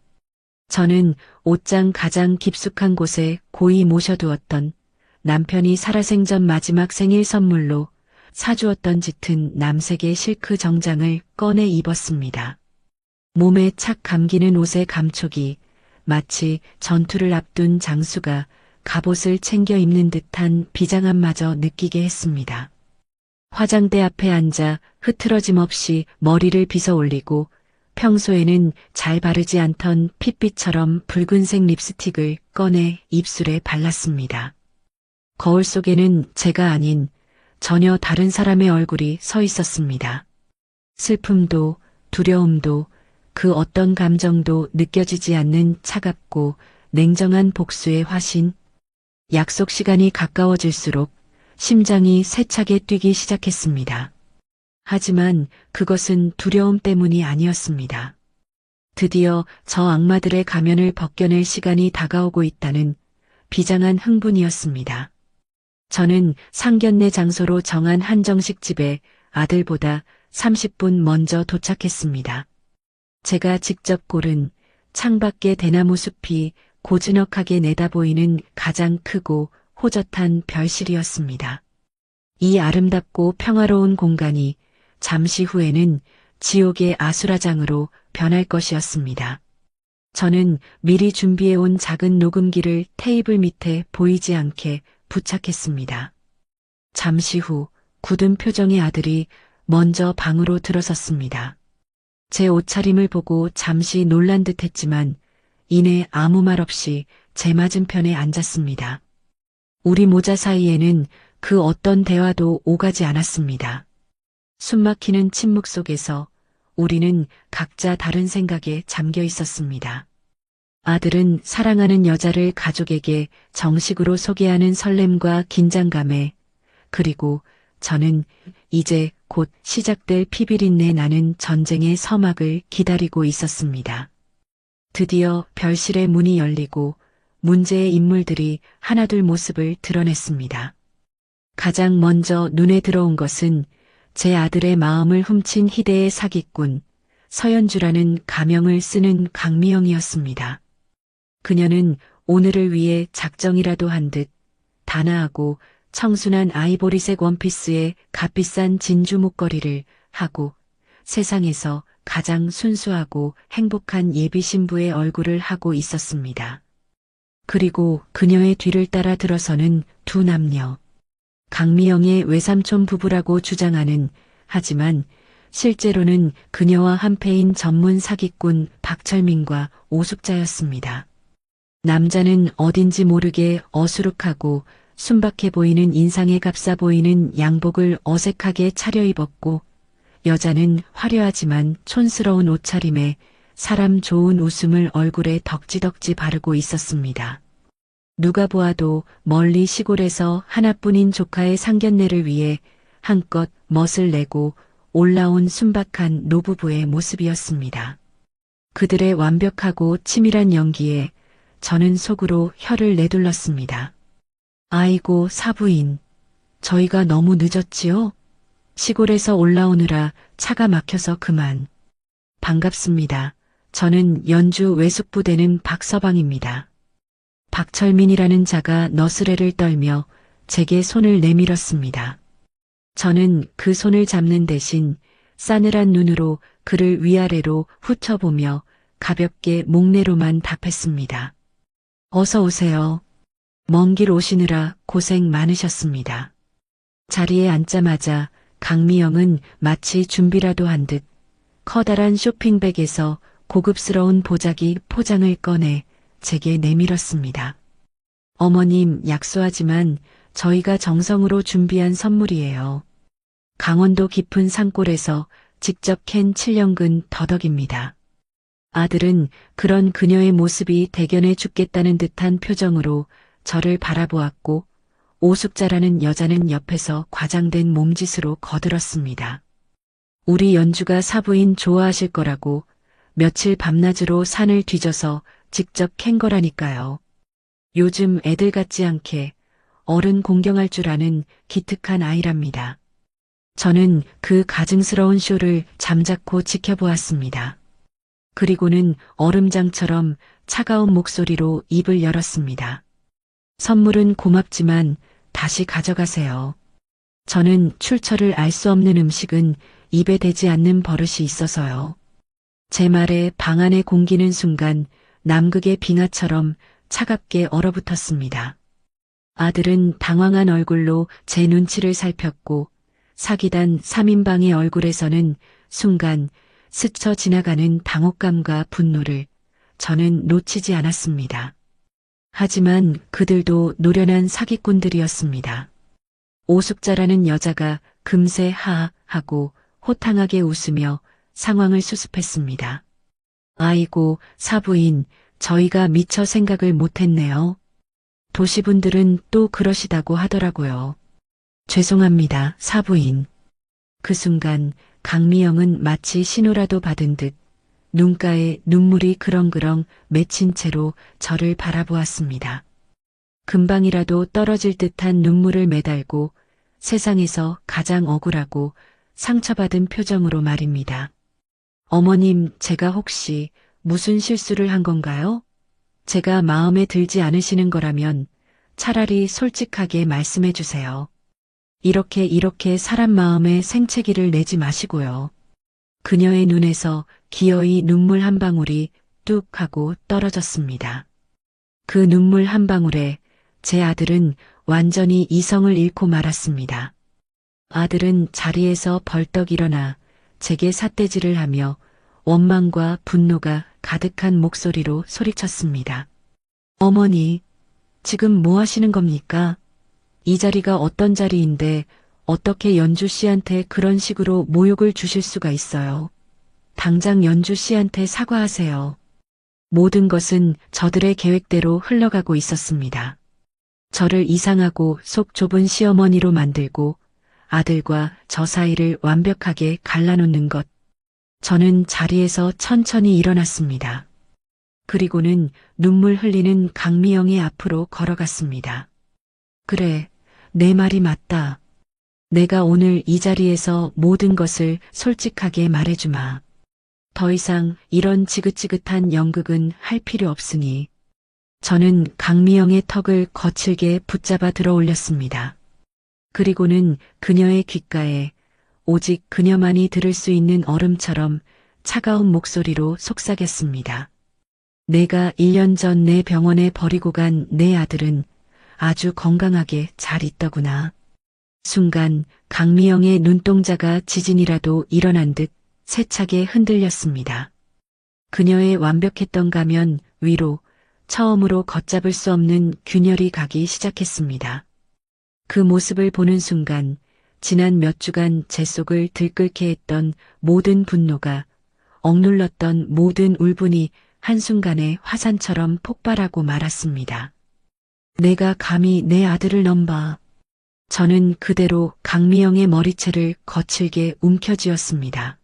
저는 옷장 가장 깊숙한 곳에 고이 모셔두었던 남편이 살아생전 마지막 생일 선물로 사주었던 짙은 남색의 실크 정장을 꺼내 입었습니다. 몸에 착 감기는 옷의 감촉이 마치 전투를 앞둔 장수가 갑옷을 챙겨 입는 듯한 비장함마저 느끼게 했습니다. 화장대 앞에 앉아 흐트러짐 없이 머리를 빗어 올리고 평소에는 잘 바르지 않던 핏빛처럼 붉은색 립스틱을 꺼내 입술에 발랐습니다. 거울 속에는 제가 아닌 전혀 다른 사람의 얼굴이 서 있었습니다. 슬픔도 두려움도 그 어떤 감정도 느껴지지 않는 차갑고 냉정한 복수의 화신. 약속 시간이 가까워질수록 심장이 세차게 뛰기 시작했습니다. 하지만 그것은 두려움 때문이 아니었습니다. 드디어 저 악마들의 가면을 벗겨낼 시간이 다가오고 있다는 비장한 흥분이었습니다. 저는 상견례 장소로 정한 한정식 집에 아들보다 30분 먼저 도착했습니다. 제가 직접 고른 창밖의 대나무 숲이 고즈넉하게 내다보이는 가장 크고 호젓한 별실이었습니다. 이 아름답고 평화로운 공간이 잠시 후에는 지옥의 아수라장으로 변할 것이었습니다. 저는 미리 준비해온 작은 녹음기를 테이블 밑에 보이지 않게 부착했습니다. 잠시 후 굳은 표정의 아들이 먼저 방으로 들어섰습니다. 제 옷차림을 보고 잠시 놀란 듯 했지만 이내 아무 말 없이 제 맞은편에 앉았습니다. 우리 모자 사이에는 그 어떤 대화도 오가지 않았습니다. 숨막히는 침묵 속에서 우리는 각자 다른 생각에 잠겨 있었습니다. 아들은 사랑하는 여자를 가족에게 정식으로 소개하는 설렘과 긴장감에, 그리고 저는 이제 곧 시작될 피비린내 나는 전쟁의 서막을 기다리고 있었습니다. 드디어 별실의 문이 열리고 문제의 인물들이 하나둘 모습을 드러냈습니다. 가장 먼저 눈에 들어온 것은 제 아들의 마음을 훔친 희대의 사기꾼, 서연주라는 가명을 쓰는 강미영이었습니다. 그녀는 오늘을 위해 작정이라도 한 듯 단아하고 청순한 아이보리색 원피스에 값비싼 진주 목걸이를 하고 세상에서 가장 순수하고 행복한 예비 신부의 얼굴을 하고 있었습니다. 그리고 그녀의 뒤를 따라 들어서는 두 남녀. 강미영의 외삼촌 부부라고 주장하는, 하지만 실제로는 그녀와 한패인 전문 사기꾼 박철민과 오숙자였습니다. 남자는 어딘지 모르게 어수룩하고 순박해 보이는 인상에 값싸 보이는 양복을 어색하게 차려입었고, 여자는 화려하지만 촌스러운 옷차림에 사람 좋은 웃음을 얼굴에 덕지덕지 바르고 있었습니다. 누가 보아도 멀리 시골에서 하나뿐인 조카의 상견례를 위해 한껏 멋을 내고 올라온 순박한 노부부의 모습이었습니다. 그들의 완벽하고 치밀한 연기에 저는 속으로 혀를 내둘렀습니다. 아이고 사부인, 저희가 너무 늦었지요? 시골에서 올라오느라 차가 막혀서 그만. 반갑습니다. 저는 연주 외숙부대는 박서방입니다. 박철민이라는 자가 너스레를 떨며 제게 손을 내밀었습니다. 저는 그 손을 잡는 대신 싸늘한 눈으로 그를 위아래로 훑어보며 가볍게 목례로만 답했습니다. 어서 오세요. 먼 길 오시느라 고생 많으셨습니다. 자리에 앉자마자 강미영은 마치 준비라도 한 듯 커다란 쇼핑백에서 고급스러운 보자기 포장을 꺼내 제게 내밀었습니다. 어머님 약소하지만 저희가 정성으로 준비한 선물이에요. 강원도 깊은 산골에서 직접 캔 7년근 더덕입니다. 아들은 그런 그녀의 모습이 대견해 죽겠다는 듯한 표정으로 저를 바라보았고 오숙자라는 여자는 옆에서 과장된 몸짓으로 거들었습니다. 우리 연주가 사부인 좋아하실 거라고 며칠 밤낮으로 산을 뒤져서 직접 캔 거라니까요. 요즘 애들 같지 않게 어른 공경할 줄 아는 기특한 아이랍니다. 저는 그 가증스러운 쇼를 잠자코 지켜보았습니다. 그리고는 얼음장처럼 차가운 목소리로 입을 열었습니다. 선물은 고맙지만 다시 가져가세요. 저는 출처를 알 수 없는 음식은 입에 대지 않는 버릇이 있어서요. 제 말에 방 안에 공기는 순간 남극의 빙하처럼 차갑게 얼어붙었습니다. 아들은 당황한 얼굴로 제 눈치를 살폈고 사기단 3인방의 얼굴에서는 순간 스쳐 지나가는 당혹감과 분노를 저는 놓치지 않았습니다. 하지만 그들도 노련한 사기꾼들이었습니다. 오숙자라는 여자가 금세 하하하고 호탕하게 웃으며 상황을 수습했습니다. 아이고 사부인, 저희가 미처 생각을 못했네요. 도시분들은 또 그러시다고 하더라고요. 죄송합니다, 사부인. 그 순간 강미영은 마치 신호라도 받은 듯 눈가에 눈물이 그렁그렁 맺힌 채로 저를 바라보았습니다. 금방이라도 떨어질 듯한 눈물을 매달고 세상에서 가장 억울하고 상처받은 표정으로 말입니다. 어머님, 제가 혹시 무슨 실수를 한 건가요? 제가 마음에 들지 않으시는 거라면 차라리 솔직하게 말씀해 주세요. 이렇게 사람 마음에 생채기를 내지 마시고요. 그녀의 눈에서 기어이 눈물 한 방울이 뚝 하고 떨어졌습니다. 그 눈물 한 방울에 제 아들은 완전히 이성을 잃고 말았습니다. 아들은 자리에서 벌떡 일어나 제게 삿대질을 하며 원망과 분노가 가득한 목소리로 소리쳤습니다. 어머니, 지금 뭐 하시는 겁니까? 이 자리가 어떤 자리인데 어떻게 연주 씨한테 그런 식으로 모욕을 주실 수가 있어요. 당장 연주 씨한테 사과하세요. 모든 것은 저들의 계획대로 흘러가고 있었습니다. 저를 이상하고 속 좁은 시어머니로 만들고 아들과 저 사이를 완벽하게 갈라놓는 것. 저는 자리에서 천천히 일어났습니다. 그리고는 눈물 흘리는 강미영의 앞으로 걸어갔습니다. 그래, 내 말이 맞다. 내가 오늘 이 자리에서 모든 것을 솔직하게 말해주마. 더 이상 이런 지긋지긋한 연극은 할 필요 없으니. 저는 강미영의 턱을 거칠게 붙잡아 들어 올렸습니다. 그리고는 그녀의 귓가에 오직 그녀만이 들을 수 있는 얼음처럼 차가운 목소리로 속삭였습니다. 내가 1년 전 내 병원에 버리고 간 내 아들은 아주 건강하게 잘 있더구나. 순간 강미영의 눈동자가 지진이라도 일어난 듯 세차게 흔들렸습니다. 그녀의 완벽했던 가면 위로 처음으로 걷잡을 수 없는 균열이 가기 시작했습니다. 그 모습을 보는 순간 지난 몇 주간 제 속을 들끓게 했던 모든 분노가 억눌렀던 모든 울분이 한순간에 화산처럼 폭발하고 말았습니다. 내가 감히 내 아들을 넘봐. 저는 그대로 강미영의 머리채를 거칠게 움켜쥐었습니다.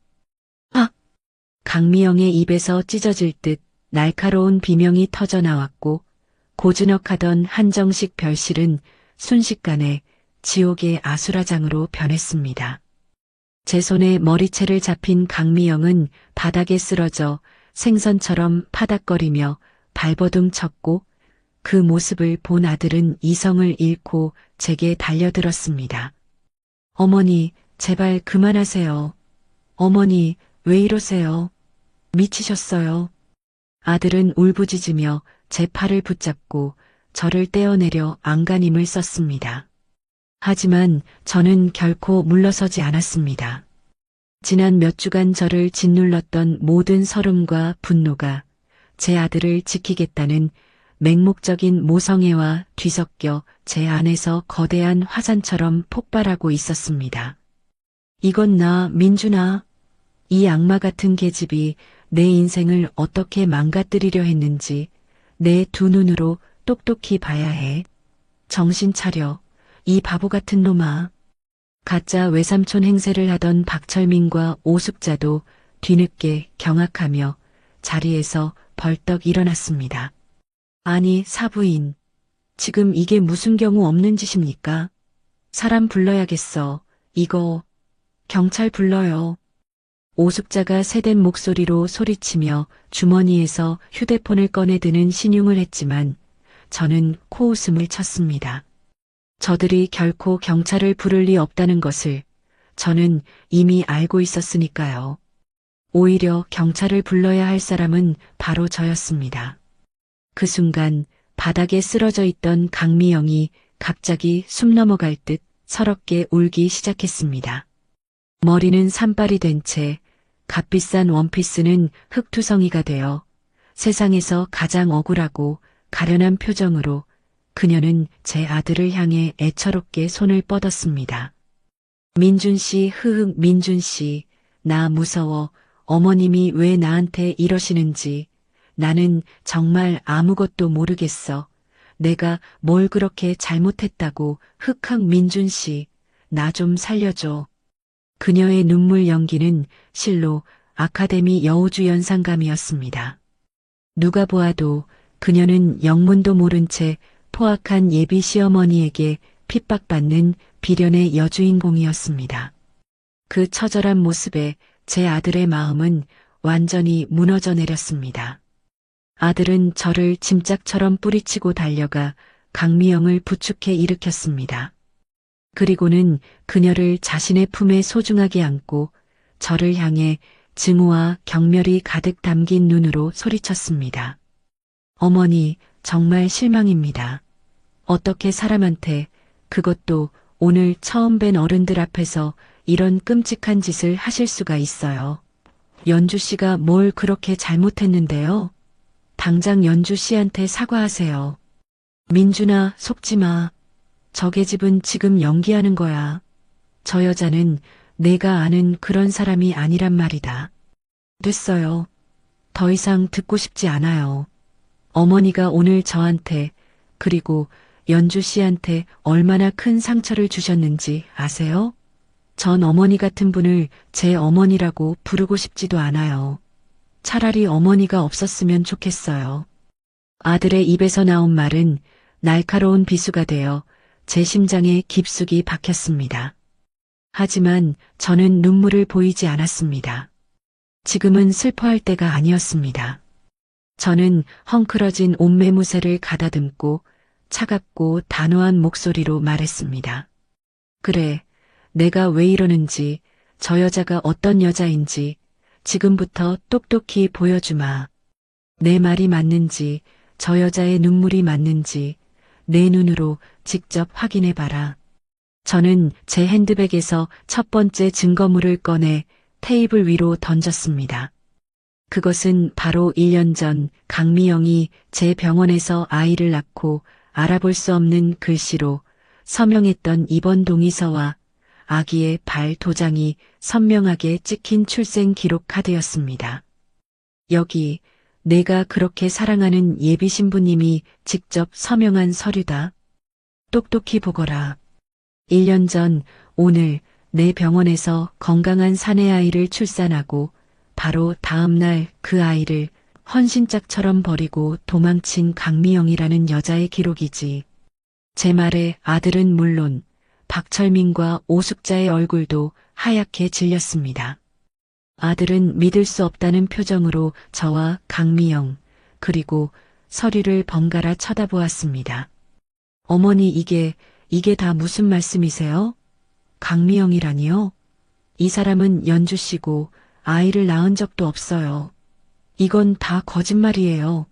아! 강미영의 입에서 찢어질 듯 날카로운 비명이 터져 나왔고 고즈넉하던 한정식 별실은 순식간에 지옥의 아수라장으로 변했습니다. 제 손에 머리채를 잡힌 강미영은 바닥에 쓰러져 생선처럼 파닥거리며 발버둥 쳤고 그 모습을 본 아들은 이성을 잃고 제게 달려들었습니다. 어머니, 제발 그만하세요. 어머니, 왜 이러세요? 미치셨어요. 아들은 울부짖으며 제 팔을 붙잡고 저를 떼어내려 안간힘을 썼습니다. 하지만 저는 결코 물러서지 않았습니다. 지난 몇 주간 저를 짓눌렀던 모든 서름과 분노가 제 아들을 지키겠다는 맹목적인 모성애와 뒤섞여 제 안에서 거대한 화산처럼 폭발하고 있었습니다. 이건 나, 민준아. 이 악마 같은 계집이 내 인생을 어떻게 망가뜨리려 했는지 내 두 눈으로 똑똑히 봐야 해. 정신 차려. 이 바보 같은 놈아. 가짜 외삼촌 행세를 하던 박철민과 오숙자도 뒤늦게 경악하며 자리에서 벌떡 일어났습니다. 아니, 사부인. 지금 이게 무슨 경우 없는 짓입니까? 사람 불러야겠어. 이거, 경찰 불러요. 오숙자가 새된 목소리로 소리치며 주머니에서 휴대폰을 꺼내드는 신용을 했지만 저는 코웃음을 쳤습니다. 저들이 결코 경찰을 부를 리 없다는 것을 저는 이미 알고 있었으니까요. 오히려 경찰을 불러야 할 사람은 바로 저였습니다. 그 순간 바닥에 쓰러져 있던 강미영이 갑자기 숨 넘어갈 듯 서럽게 울기 시작했습니다. 머리는 산발이 된 채 값비싼 원피스는 흙투성이가 되어 세상에서 가장 억울하고 가련한 표정으로 그녀는 제 아들을 향해 애처롭게 손을 뻗었습니다. 민준 씨, 흐흑 민준 씨, 나 무서워. 어머님이 왜 나한테 이러시는지. 나는 정말 아무것도 모르겠어. 내가 뭘 그렇게 잘못했다고. 흑흑 민준 씨, 나 좀 살려줘. 그녀의 눈물 연기는 실로 아카데미 여우주 연상감이었습니다. 누가 보아도 그녀는 영문도 모른 채 포악한 예비 시어머니에게 핍박받는 비련의 여주인공이었습니다. 그 처절한 모습에 제 아들의 마음은 완전히 무너져 내렸습니다. 아들은 저를 짐짝처럼 뿌리치고 달려가 강미영을 부축해 일으켰습니다. 그리고는 그녀를 자신의 품에 소중하게 안고 저를 향해 증오와 경멸이 가득 담긴 눈으로 소리쳤습니다. 어머니, 정말 실망입니다. 어떻게 사람한테, 그것도 오늘 처음 뵌 어른들 앞에서 이런 끔찍한 짓을 하실 수가 있어요. 연주 씨가 뭘 그렇게 잘못했는데요? 당장 연주 씨한테 사과하세요. 민준아, 속지 마. 저 계집은 지금 연기하는 거야. 저 여자는 내가 아는 그런 사람이 아니란 말이다. 됐어요. 더 이상 듣고 싶지 않아요. 어머니가 오늘 저한테 그리고 연주 씨한테 얼마나 큰 상처를 주셨는지 아세요? 전 어머니 같은 분을 제 어머니라고 부르고 싶지도 않아요. 차라리 어머니가 없었으면 좋겠어요. 아들의 입에서 나온 말은 날카로운 비수가 되어 제 심장에 깊숙이 박혔습니다. 하지만 저는 눈물을 보이지 않았습니다. 지금은 슬퍼할 때가 아니었습니다. 저는 헝클어진 옷매무새를 가다듬고 차갑고 단호한 목소리로 말했습니다. 그래, 내가 왜 이러는지, 저 여자가 어떤 여자인지 지금부터 똑똑히 보여주마. 내 말이 맞는지, 저 여자의 눈물이 맞는지 내 눈으로 직접 확인해봐라. 저는 제 핸드백에서 첫 번째 증거물을 꺼내 테이블 위로 던졌습니다. 그것은 바로 1년 전 강미영이 제 병원에서 아이를 낳고 알아볼 수 없는 글씨로 서명했던 입원 동의서와 아기의 발 도장이 선명하게 찍힌 출생 기록 카드였습니다. 여기 내가 그렇게 사랑하는 예비 신부님이 직접 서명한 서류다. 똑똑히 보거라. 1년 전 오늘 내 병원에서 건강한 사내 아이를 출산하고 바로 다음 날 그 아이를 헌신짝처럼 버리고 도망친 강미영이라는 여자의 기록이지. 제 말에 아들은 물론 박철민과 오숙자의 얼굴도 하얗게 질렸습니다. 아들은 믿을 수 없다는 표정으로 저와 강미영 그리고 서류를 번갈아 쳐다보았습니다. 어머니 이게 다 무슨 말씀이세요? 강미영이라니요? 이 사람은 연주 씨고 아이를 낳은 적도 없어요. 이건 다 거짓말이에요.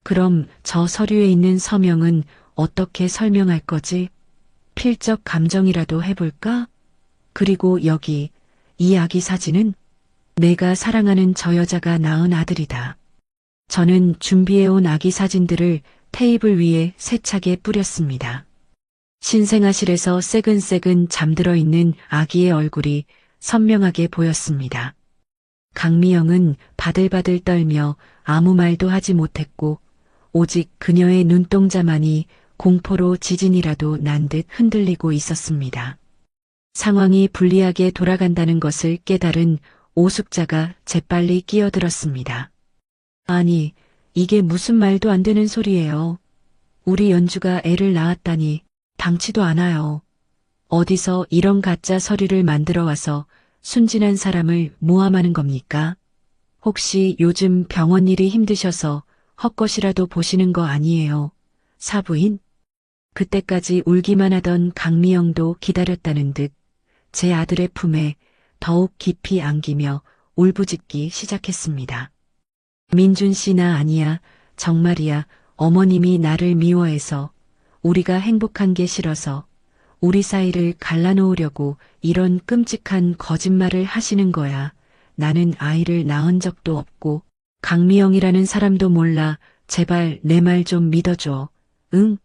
그럼 저 서류에 있는 서명은 어떻게 설명할 거지? 필적 감정이라도 해볼까? 그리고 여기 이 아기 사진은 내가 사랑하는 저 여자가 낳은 아들이다. 저는 준비해온 아기 사진들을 테이블 위에 세차게 뿌렸습니다. 신생아실에서 새근새근 잠들어 있는 아기의 얼굴이 선명하게 보였습니다. 강미영은 바들바들 떨며 아무 말도 하지 못했고 오직 그녀의 눈동자만이 공포로 지진이라도 난 듯 흔들리고 있었습니다. 상황이 불리하게 돌아간다는 것을 깨달은 오숙자가 재빨리 끼어들었습니다. 아니, 이게 무슨 말도 안 되는 소리예요. 우리 연주가 애를 낳았다니 당치도 않아요. 어디서 이런 가짜 서류를 만들어 와서 순진한 사람을 모함하는 겁니까? 혹시 요즘 병원 일이 힘드셔서 헛것이라도 보시는 거 아니에요? 사부인? 그때까지 울기만 하던 강미영도 기다렸다는 듯 제 아들의 품에 더욱 깊이 안기며 울부짖기 시작했습니다. 민준 씨 나 아니야. 정말이야. 어머님이 나를 미워해서 우리가 행복한 게 싫어서 우리 사이를 갈라놓으려고 이런 끔찍한 거짓말을 하시는 거야. 나는 아이를 낳은 적도 없고 강미영이라는 사람도 몰라. 제발 내 말 좀 믿어줘. 응?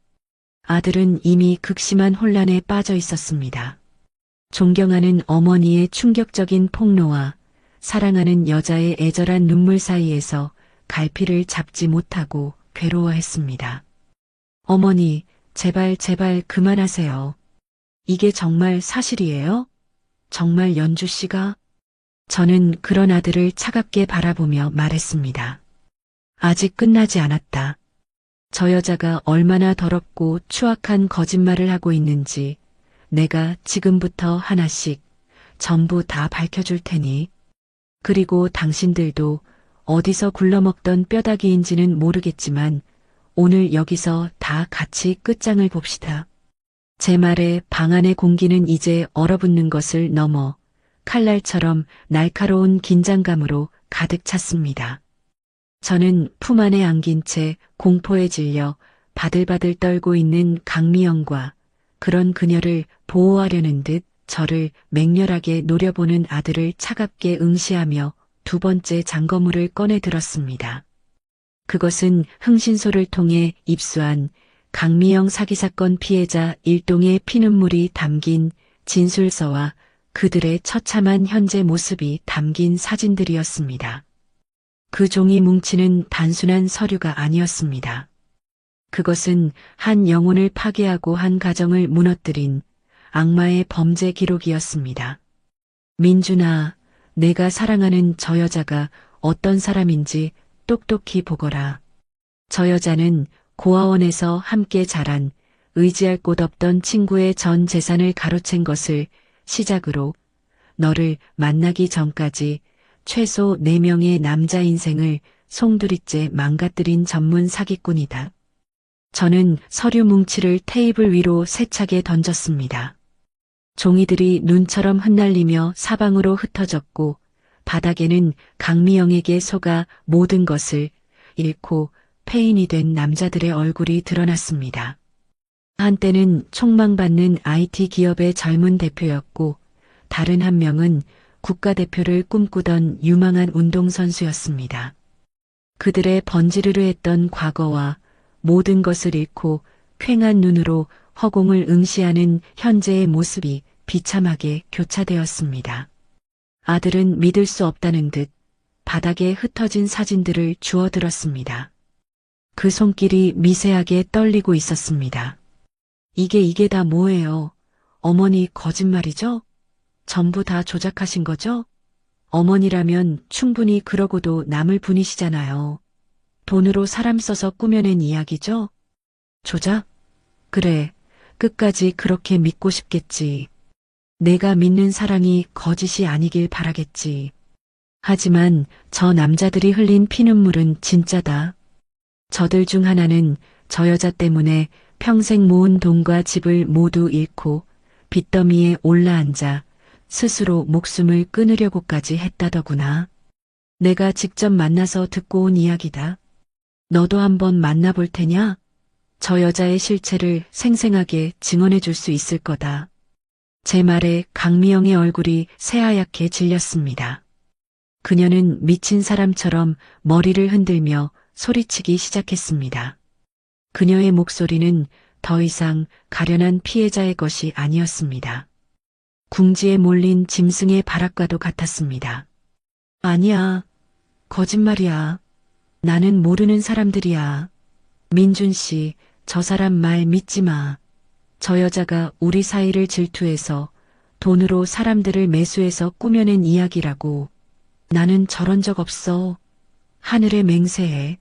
아들은 이미 극심한 혼란에 빠져 있었습니다. 존경하는 어머니의 충격적인 폭로와 사랑하는 여자의 애절한 눈물 사이에서 갈피를 잡지 못하고 괴로워했습니다. 어머니, 제발 그만하세요. 이게 정말 사실이에요? 정말 연주 씨가? 저는 그런 아들을 차갑게 바라보며 말했습니다. 아직 끝나지 않았다. 저 여자가 얼마나 더럽고 추악한 거짓말을 하고 있는지 내가 지금부터 하나씩 전부 다 밝혀줄 테니. 그리고 당신들도 어디서 굴러먹던 뼈다귀인지는 모르겠지만 오늘 여기서 다 같이 끝장을 봅시다. 제 말에 방 안의 공기는 이제 얼어붙는 것을 넘어 칼날처럼 날카로운 긴장감으로 가득 찼습니다. 저는 품 안에 안긴 채 공포에 질려 바들바들 떨고 있는 강미영과 그런 그녀를 보호하려는 듯 저를 맹렬하게 노려보는 아들을 차갑게 응시하며 두 번째 장거물을 꺼내 들었습니다. 그것은 흥신소를 통해 입수한 강미영 사기 사건 피해자 일동의 피눈물이 담긴 진술서와 그들의 처참한 현재 모습이 담긴 사진들이었습니다. 그 종이 뭉치는 단순한 서류가 아니었습니다. 그것은 한 영혼을 파괴하고 한 가정을 무너뜨린 악마의 범죄 기록이었습니다. 민준아, 내가 사랑하는 저 여자가 어떤 사람인지 똑똑히 보거라. 저 여자는 고아원에서 함께 자란 의지할 곳 없던 친구의 전 재산을 가로챈 것을 시작으로 너를 만나기 전까지 최소 4명의 남자 인생을 송두리째 망가뜨린 전문 사기꾼이다. 저는 서류 뭉치를 테이블 위로 세차게 던졌습니다. 종이들이 눈처럼 흩날리며 사방으로 흩어졌고 바닥에는 강미영에게 속아 모든 것을 잃고 폐인이 된 남자들의 얼굴이 드러났습니다. 한때는 촉망받는 IT 기업의 젊은 대표였고 다른 한 명은 국가대표를 꿈꾸던 유망한 운동선수였습니다. 그들의 번지르르했던 과거와 모든 것을 잃고 퀭한 눈으로 허공을 응시하는 현재의 모습이 비참하게 교차되었습니다. 아들은 믿을 수 없다는 듯 바닥에 흩어진 사진들을 주워들었습니다. 그 손길이 미세하게 떨리고 있었습니다. 이게 다 뭐예요? 어머니 거짓말이죠? 전부 다 조작하신 거죠? 어머니라면 충분히 그러고도 남을 분이시잖아요. 돈으로 사람 써서 꾸며낸 이야기죠? 조작? 그래, 끝까지 그렇게 믿고 싶겠지. 내가 믿는 사랑이 거짓이 아니길 바라겠지. 하지만 저 남자들이 흘린 피눈물은 진짜다. 저들 중 하나는 저 여자 때문에 평생 모은 돈과 집을 모두 잃고 빚더미에 올라앉아 스스로 목숨을 끊으려고까지 했다더구나. 내가 직접 만나서 듣고 온 이야기다. 너도 한번 만나볼 테냐? 저 여자의 실체를 생생하게 증언해 줄 수 있을 거다. 제 말에 강미영의 얼굴이 새하얗게 질렸습니다. 그녀는 미친 사람처럼 머리를 흔들며 소리치기 시작했습니다. 그녀의 목소리는 더 이상 가련한 피해자의 것이 아니었습니다. 궁지에 몰린 짐승의 발악과도 같았습니다. 아니야. 거짓말이야. 나는 모르는 사람들이야. 민준 씨, 저 사람 말 믿지 마. 저 여자가 우리 사이를 질투해서 돈으로 사람들을 매수해서 꾸며낸 이야기라고. 나는 저런 적 없어. 하늘에 맹세해.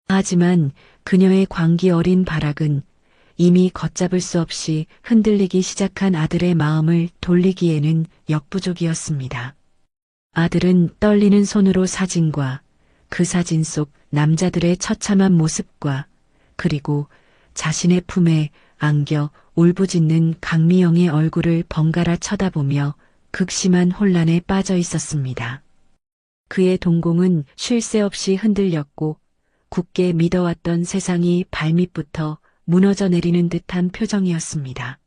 하지만 그녀의 광기 어린 발악은 이미 걷잡을 수 없이 흔들리기 시작한 아들의 마음을 돌리기에는 역부족이었습니다. 아들은 떨리는 손으로 사진과 그 사진 속 남자들의 처참한 모습과 그리고 자신의 품에 안겨 울부짖는 강미영의 얼굴을 번갈아 쳐다보며 극심한 혼란에 빠져 있었습니다. 그의 동공은 쉴 새 없이 흔들렸고 굳게 믿어왔던 세상이 발밑부터 무너져 내리는 듯한 표정이었습니다.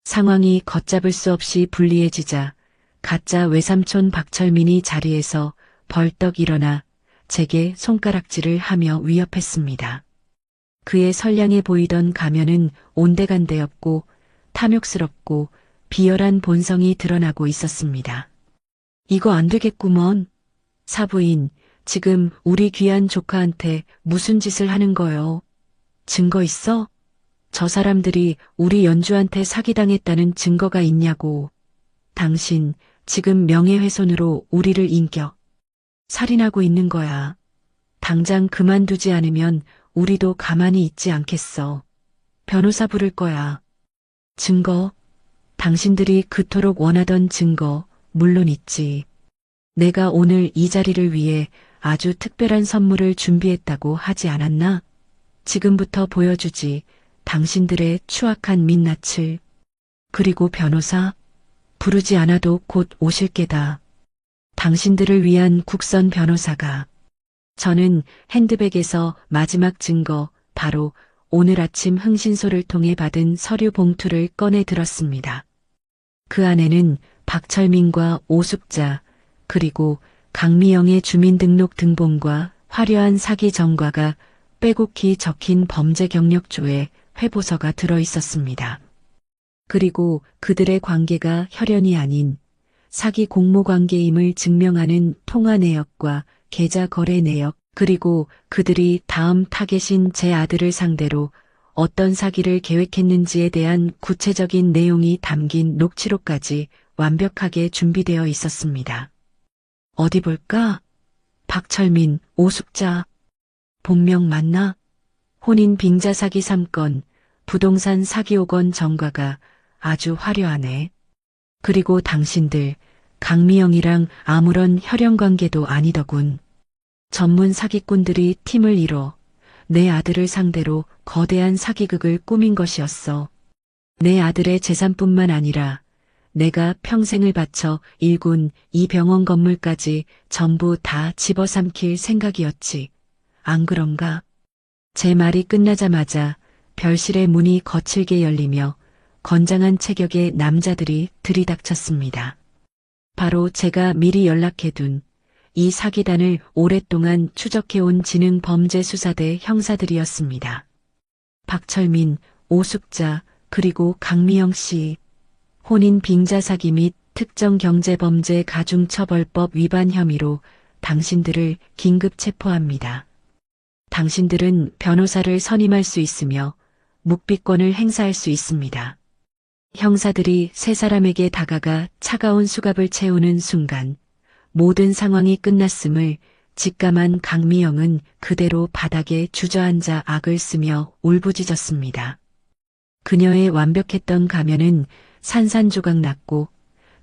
상황이 걷잡을 수 없이 불리해지자 가짜 외삼촌 박철민이 자리에서 벌떡 일어나 제게 손가락질을 하며 위협했습니다. 그의 선량해 보이던 가면은 온데간데없고 탐욕스럽고 비열한 본성이 드러나고 있었습니다. 이거 안 되겠구먼. 사부인, 지금 우리 귀한 조카한테 무슨 짓을 하는 거요? 증거 있어? 저 사람들이 우리 연주한테 사기당했다는 증거가 있냐고. 당신 지금 명예훼손으로 우리를 인격 살인하고 있는 거야. 당장 그만두지 않으면 우리도 가만히 있지 않겠어. 변호사 부를 거야. 증거? 당신들이 그토록 원하던 증거 물론 있지. 내가 오늘 이 자리를 위해 아주 특별한 선물을 준비했다고 하지 않았나? 지금부터 보여주지. 당신들의 추악한 민낯을. 그리고 변호사? 부르지 않아도 곧 오실 게다. 당신들을 위한 국선 변호사가. 저는 핸드백에서 마지막 증거, 바로 오늘 아침 흥신소를 통해 받은 서류 봉투를 꺼내 들었습니다. 그 안에는 박철민과 오숙자, 그리고 강미영의 주민등록 등본과 화려한 사기 전과가 빼곡히 적힌 범죄 경력조의 회보서가 들어 있었습니다. 그리고 그들의 관계가 혈연이 아닌 사기 공모 관계임을 증명하는 통화 내역과 계좌 거래 내역, 그리고 그들이 다음 타겟인 제 아들을 상대로 어떤 사기를 계획했는지에 대한 구체적인 내용이 담긴 녹취록까지 완벽하게 준비되어 있었습니다. 어디 볼까? 박철민, 오숙자. 본명 맞나? 혼인 빙자 사기 3건, 부동산 사기 5건 전과가 아주 화려하네. 그리고 당신들 강미영이랑 아무런 혈연 관계도 아니더군. 전문 사기꾼들이 팀을 이뤄 내 아들을 상대로 거대한 사기극을 꾸민 것이었어. 내 아들의 재산뿐만 아니라 내가 평생을 바쳐 일군 이 병원 건물까지 전부 다 집어삼킬 생각이었지. 안 그런가? 제 말이 끝나자마자 별실의 문이 거칠게 열리며 건장한 체격의 남자들이 들이닥쳤습니다. 바로 제가 미리 연락해둔 이 사기단을 오랫동안 추적해온 지능범죄수사대 형사들이었습니다. 박철민, 오숙자, 그리고 강미영 씨. 혼인 빙자 사기 및 특정경제범죄 가중처벌법 위반 혐의로 당신들을 긴급 체포합니다. 당신들은 변호사를 선임할 수 있으며 묵비권을 행사할 수 있습니다. 형사들이 세 사람에게 다가가 차가운 수갑을 채우는 순간 모든 상황이 끝났음을 직감한 강미영은 그대로 바닥에 주저앉아 악을 쓰며 울부짖었습니다. 그녀의 완벽했던 가면은 산산조각 났고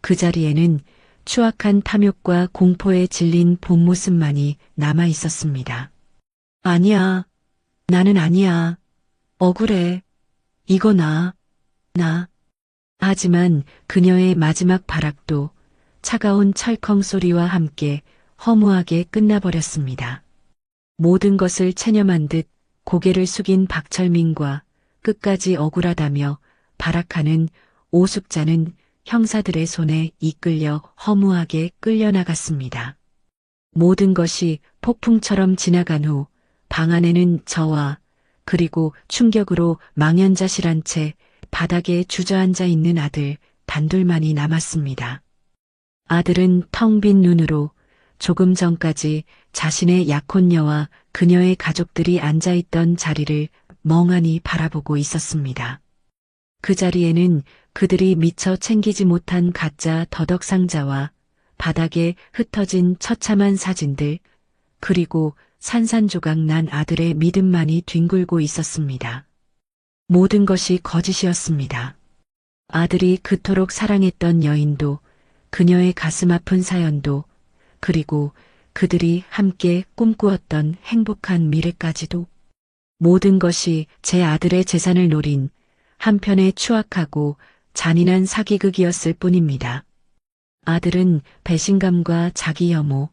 그 자리에는 추악한 탐욕과 공포에 질린 본 모습만이 남아 있었습니다. 아니야. 나는 아니야. 억울해. 이거 나. 하지만 그녀의 마지막 발악도 차가운 철컹 소리와 함께 허무하게 끝나버렸습니다. 모든 것을 체념한 듯 고개를 숙인 박철민과 끝까지 억울하다며 발악하는 오숙자는 형사들의 손에 이끌려 허무하게 끌려나갔습니다. 모든 것이 폭풍처럼 지나간 후 방 안에는 저와 그리고 충격으로 망연자실한 채 바닥에 주저앉아 있는 아들 단둘만이 남았습니다. 아들은 텅 빈 눈으로 조금 전까지 자신의 약혼녀와 그녀의 가족들이 앉아있던 자리를 멍하니 바라보고 있었습니다. 그 자리에는 그들이 미처 챙기지 못한 가짜 더덕 상자와 바닥에 흩어진 처참한 사진들, 그리고 산산조각 난 아들의 믿음만이 뒹굴고 있었습니다. 모든 것이 거짓이었습니다. 아들이 그토록 사랑했던 여인도, 그녀의 가슴 아픈 사연도, 그리고 그들이 함께 꿈꾸었던 행복한 미래까지도 모든 것이 제 아들의 재산을 노린 한편의 추악하고 잔인한 사기극이었을 뿐입니다. 아들은 배신감과 자기 혐오,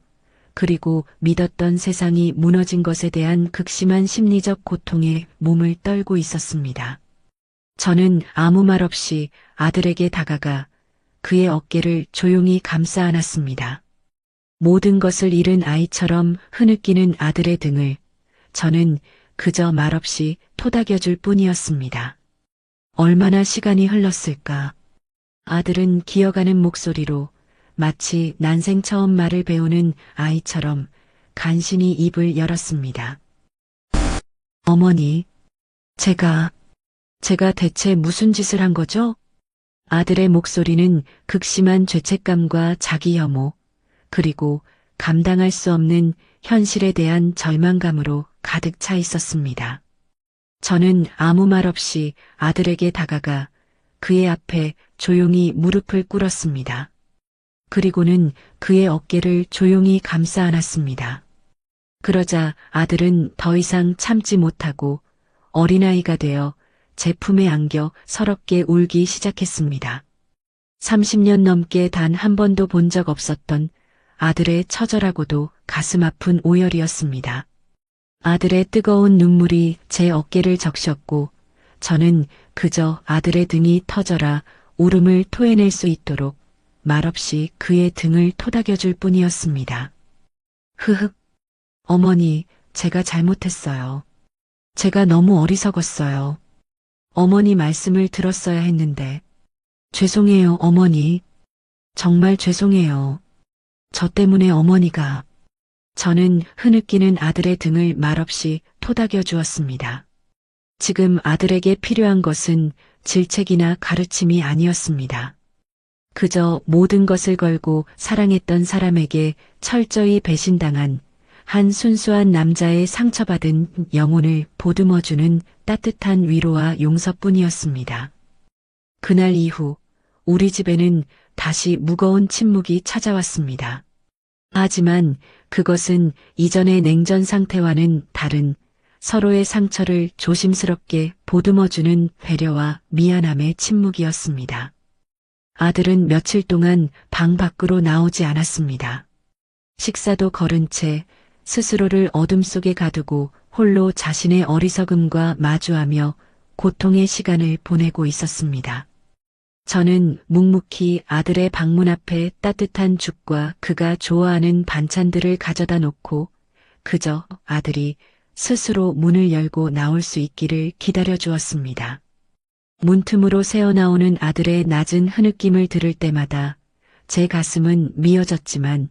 그리고 믿었던 세상이 무너진 것에 대한 극심한 심리적 고통에 몸을 떨고 있었습니다. 저는 아무 말 없이 아들에게 다가가 그의 어깨를 조용히 감싸 안았습니다. 모든 것을 잃은 아이처럼 흐느끼는 아들의 등을 저는 그저 말없이 토닥여줄 뿐이었습니다. 얼마나 시간이 흘렀을까. 아들은 기어가는 목소리로 마치 난생 처음 말을 배우는 아이처럼 간신히 입을 열었습니다. 어머니, 제가 대체 무슨 짓을 한 거죠? 아들의 목소리는 극심한 죄책감과 자기 혐오, 그리고 감당할 수 없는 현실에 대한 절망감으로 가득 차 있었습니다. 저는 아무 말 없이 아들에게 다가가 그의 앞에 조용히 무릎을 꿇었습니다. 그리고는 그의 어깨를 조용히 감싸 안았습니다. 그러자 아들은 더 이상 참지 못하고 어린아이가 되어 제 품에 안겨 서럽게 울기 시작했습니다. 30년 넘게 단 한 번도 본 적 없었던 아들의 처절하고도 가슴 아픈 오열이었습니다. 아들의 뜨거운 눈물이 제 어깨를 적셨고 저는 그저 아들의 등이 터져라 울음을 토해낼 수 있도록 말없이 그의 등을 토닥여줄 뿐이었습니다. 흐흑, 어머니, 제가 잘못했어요. 제가 너무 어리석었어요. 어머니 말씀을 들었어야 했는데. 죄송해요, 어머니. 정말 죄송해요. 저 때문에 어머니가. 저는 흐느끼는 아들의 등을 말없이 토닥여 주었습니다. 지금 아들에게 필요한 것은 질책이나 가르침이 아니었습니다. 그저 모든 것을 걸고 사랑했던 사람에게 철저히 배신당한 한 순수한 남자의 상처받은 영혼을 보듬어주는 따뜻한 위로와 용서뿐이었습니다. 그날 이후 우리 집에는 다시 무거운 침묵이 찾아왔습니다. 하지만 그것은 이전의 냉전 상태와는 다른 서로의 상처를 조심스럽게 보듬어주는 배려와 미안함의 침묵이었습니다. 아들은 며칠 동안 방 밖으로 나오지 않았습니다. 식사도 거른 채 스스로를 어둠 속에 가두고 홀로 자신의 어리석음과 마주하며 고통의 시간을 보내고 있었습니다. 저는 묵묵히 아들의 방문 앞에 따뜻한 죽과 그가 좋아하는 반찬들을 가져다 놓고 그저 아들이 스스로 문을 열고 나올 수 있기를 기다려 주었습니다. 문틈으로 새어나오는 아들의 낮은 흐느낌을 들을 때마다 제 가슴은 미어졌지만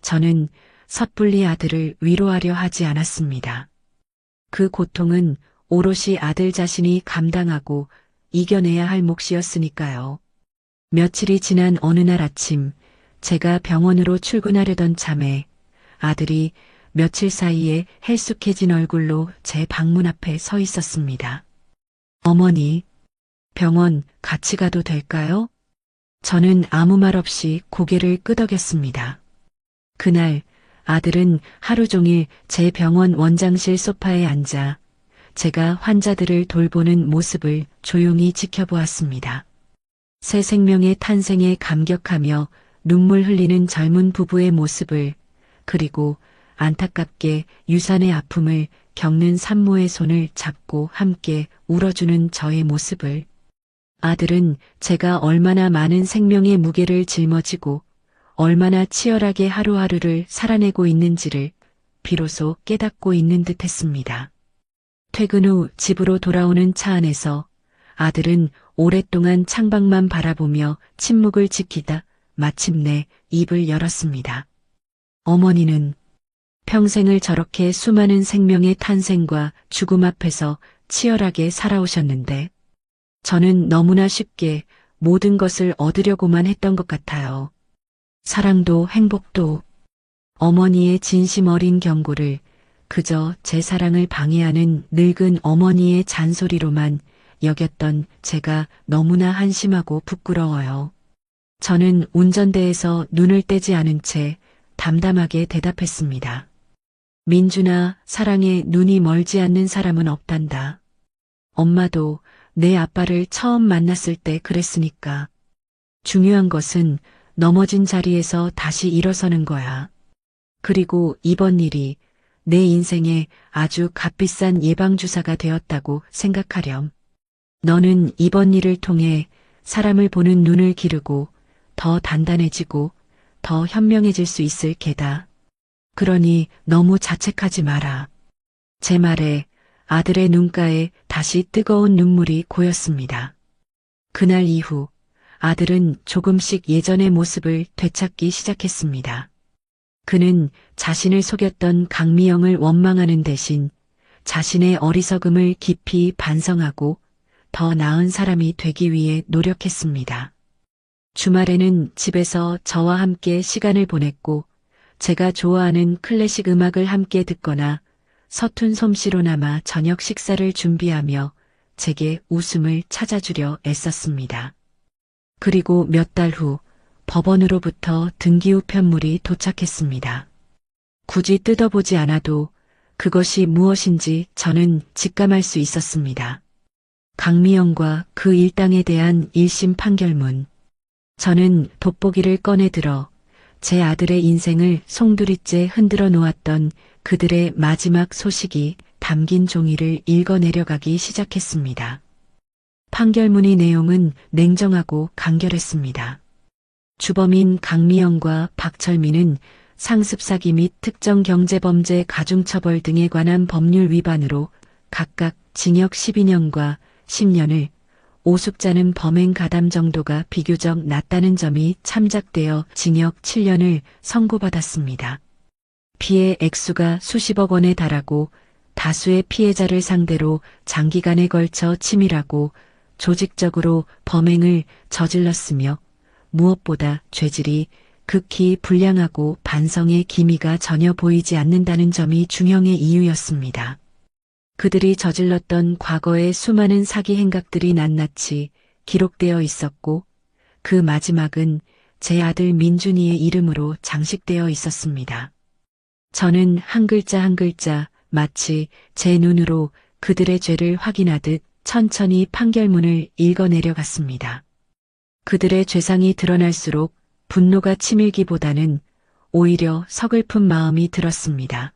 저는 섣불리 아들을 위로하려 하지 않았습니다. 그 고통은 오롯이 아들 자신이 감당하고 이겨내야 할 몫이었으니까요. 며칠이 지난 어느 날 아침 제가 병원으로 출근하려던 참에 아들이 며칠 사이에 헬쑥해진 얼굴로 제 방문 앞에 서 있었습니다. 어머니, 병원 같이 가도 될까요? 저는 아무 말 없이 고개를 끄덕였습니다. 그날 아들은 하루 종일 제 병원 원장실 소파에 앉아 제가 환자들을 돌보는 모습을 조용히 지켜보았습니다. 새 생명의 탄생에 감격하며 눈물 흘리는 젊은 부부의 모습을, 그리고 안타깝게 유산의 아픔을 겪는 산모의 손을 잡고 함께 울어주는 저의 모습을, 아들은 제가 얼마나 많은 생명의 무게를 짊어지고 얼마나 치열하게 하루하루를 살아내고 있는지를 비로소 깨닫고 있는 듯 했습니다. 퇴근 후 집으로 돌아오는 차 안에서 아들은 오랫동안 창밖만 바라보며 침묵을 지키다 마침내 입을 열었습니다. 어머니는 평생을 저렇게 수많은 생명의 탄생과 죽음 앞에서 치열하게 살아오셨는데 저는 너무나 쉽게 모든 것을 얻으려고만 했던 것 같아요. 사랑도 행복도. 어머니의 진심 어린 경고를 그저 제 사랑을 방해하는 늙은 어머니의 잔소리로만 여겼던 제가 너무나 한심하고 부끄러워요. 저는 운전대에서 눈을 떼지 않은 채 담담하게 대답했습니다. 민준아, 사랑에 눈이 멀지 않는 사람은 없단다. 엄마도 내 아빠를 처음 만났을 때 그랬으니까. 중요한 것은 넘어진 자리에서 다시 일어서는 거야. 그리고 이번 일이 내 인생에 아주 값비싼 예방주사가 되었다고 생각하렴. 너는 이번 일을 통해 사람을 보는 눈을 기르고 더 단단해지고 더 현명해질 수 있을 게다. 그러니 너무 자책하지 마라. 제 말에 아들의 눈가에 다시 뜨거운 눈물이 고였습니다. 그날 이후 아들은 조금씩 예전의 모습을 되찾기 시작했습니다. 그는 자신을 속였던 강미영을 원망하는 대신 자신의 어리석음을 깊이 반성하고 더 나은 사람이 되기 위해 노력했습니다. 주말에는 집에서 저와 함께 시간을 보냈고 제가 좋아하는 클래식 음악을 함께 듣거나 서툰 솜씨로나마 저녁 식사를 준비하며 제게 웃음을 찾아주려 애썼습니다. 그리고 몇 달 후 법원으로부터 등기후 편물이 도착했습니다. 굳이 뜯어보지 않아도 그것이 무엇인지 저는 직감할 수 있었습니다. 강미영과 그 일당에 대한 1심 판결문. 저는 돋보기를 꺼내 들어 제 아들의 인생을 송두리째 흔들어 놓았던 그들의 마지막 소식이 담긴 종이를 읽어 내려가기 시작했습니다. 판결문의 내용은 냉정하고 간결했습니다. 주범인 강미영과 박철민은 상습사기 및 특정경제범죄 가중처벌 등에 관한 법률 위반으로 각각 징역 12년과 10년을, 오숙자는 범행 가담 정도가 비교적 낮다는 점이 참작되어 징역 7년을 선고받았습니다. 피해 액수가 수십억 원에 달하고 다수의 피해자를 상대로 장기간에 걸쳐 치밀하고 조직적으로 범행을 저질렀으며 무엇보다 죄질이 극히 불량하고 반성의 기미가 전혀 보이지 않는다는 점이 중형의 이유였습니다. 그들이 저질렀던 과거의 수많은 사기 행각들이 낱낱이 기록되어 있었고 그 마지막은 제 아들 민준이의 이름으로 장식되어 있었습니다. 저는 한 글자 한 글자 마치 제 눈으로 그들의 죄를 확인하듯 천천히 판결문을 읽어내려갔습니다. 그들의 죄상이 드러날수록 분노가 치밀기보다는 오히려 서글픈 마음이 들었습니다.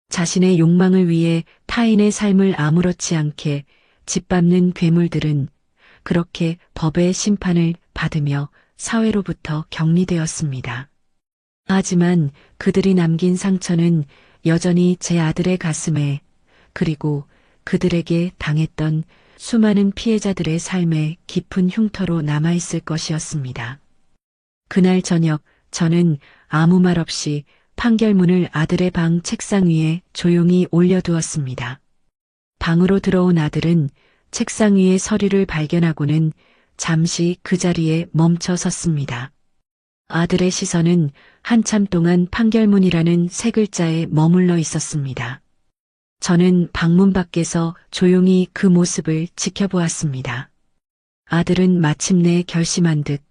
자신의 욕망을 위해 타인의 삶을 아무렇지 않게 짓밟는 괴물들은 그렇게 법의 심판을 받으며 사회로부터 격리되었습니다. 하지만 그들이 남긴 상처는 여전히 제 아들의 가슴에, 그리고 그들에게 당했던 수많은 피해자들의 삶에 깊은 흉터로 남아있을 것이었습니다. 그날 저녁 저는 아무 말 없이 판결문을 아들의 방 책상 위에 조용히 올려두었습니다. 방으로 들어온 아들은 책상 위에 서류를 발견하고는 잠시 그 자리에 멈춰 섰습니다. 아들의 시선은 한참 동안 판결문이라는 세 글자에 머물러 있었습니다. 저는 방문 밖에서 조용히 그 모습을 지켜보았습니다. 아들은 마침내 결심한 듯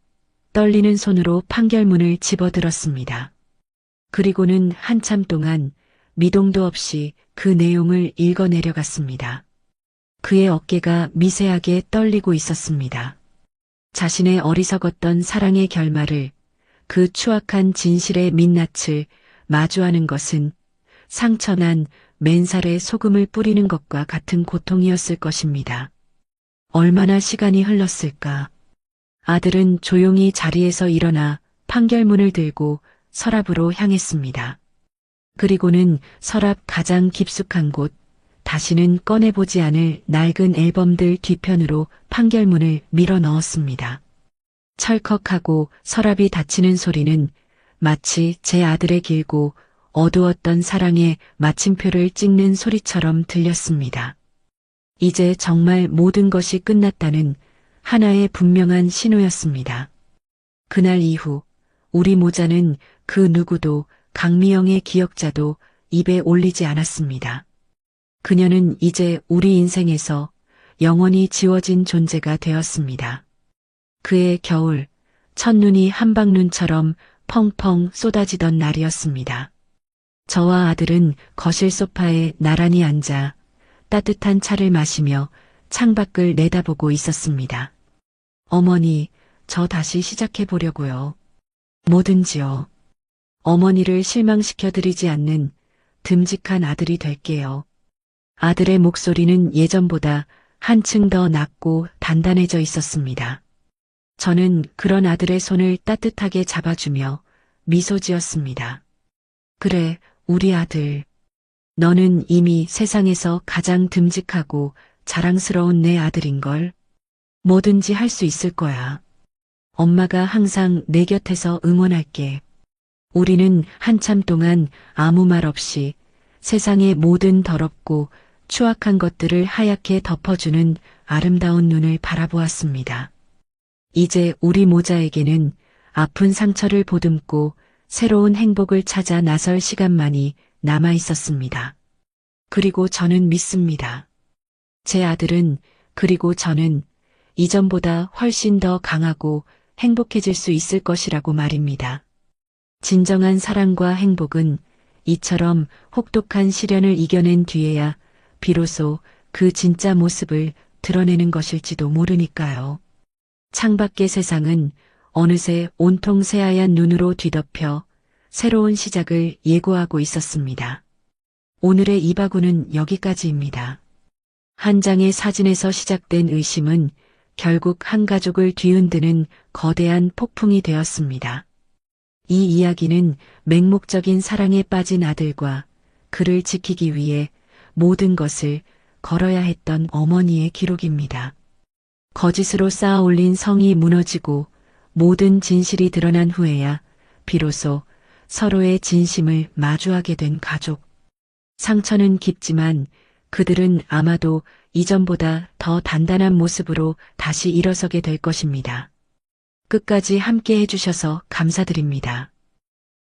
떨리는 손으로 판결문을 집어들었습니다. 그리고는 한참 동안 미동도 없이 그 내용을 읽어내려갔습니다. 그의 어깨가 미세하게 떨리고 있었습니다. 자신의 어리석었던 사랑의 결말을, 그 추악한 진실의 민낯을 마주하는 것은 상처난 맨살에 소금을 뿌리는 것과 같은 고통이었을 것입니다. 얼마나 시간이 흘렀을까? 아들은 조용히 자리에서 일어나 판결문을 들고 서랍으로 향했습니다. 그리고는 서랍 가장 깊숙한 곳, 다시는 꺼내보지 않을 낡은 앨범들 뒤편으로 판결문을 밀어 넣었습니다. 철컥하고 서랍이 닫히는 소리는 마치 제 아들의 길고 어두웠던 사랑의 마침표를 찍는 소리처럼 들렸습니다. 이제 정말 모든 것이 끝났다는 하나의 분명한 신호였습니다. 그날 이후 우리 모자는 그 누구도, 강미영의 기억자도 입에 올리지 않았습니다. 그녀는 이제 우리 인생에서 영원히 지워진 존재가 되었습니다. 그의 겨울, 첫눈이 한방눈처럼 펑펑 쏟아지던 날이었습니다. 저와 아들은 거실 소파에 나란히 앉아 따뜻한 차를 마시며 창밖을 내다보고 있었습니다. 어머니, 저 다시 시작해 보려고요. 뭐든지요. 어머니를 실망시켜드리지 않는 듬직한 아들이 될게요. 아들의 목소리는 예전보다 한층 더 낮고 단단해져 있었습니다. 저는 그런 아들의 손을 따뜻하게 잡아주며 미소 지었습니다. 그래, 우리 아들. 너는 이미 세상에서 가장 듬직하고 자랑스러운 내 아들인걸. 뭐든지 할 수 있을 거야. 엄마가 항상 내 곁에서 응원할게. 우리는 한참 동안 아무 말 없이 세상의 모든 더럽고 추악한 것들을 하얗게 덮어주는 아름다운 눈을 바라보았습니다. 이제 우리 모자에게는 아픈 상처를 보듬고 새로운 행복을 찾아 나설 시간만이 남아 있었습니다. 그리고 저는 믿습니다. 제 아들은, 그리고 저는 이전보다 훨씬 더 강하고 행복해질 수 있을 것이라고 말입니다. 진정한 사랑과 행복은 이처럼 혹독한 시련을 이겨낸 뒤에야 비로소 그 진짜 모습을 드러내는 것일지도 모르니까요. 창밖의 세상은 어느새 온통 새하얀 눈으로 뒤덮여 새로운 시작을 예고하고 있었습니다. 오늘의 이바구는 여기까지입니다. 한 장의 사진에서 시작된 의심은 결국 한 가족을 뒤흔드는 거대한 폭풍이 되었습니다. 이 이야기는 맹목적인 사랑에 빠진 아들과 그를 지키기 위해 모든 것을 걸어야 했던 어머니의 기록입니다. 거짓으로 쌓아 올린 성이 무너지고 모든 진실이 드러난 후에야 비로소 서로의 진심을 마주하게 된 가족. 상처는 깊지만 그들은 아마도 이전보다 더 단단한 모습으로 다시 일어서게 될 것입니다. 끝까지 함께 해주셔서 감사드립니다.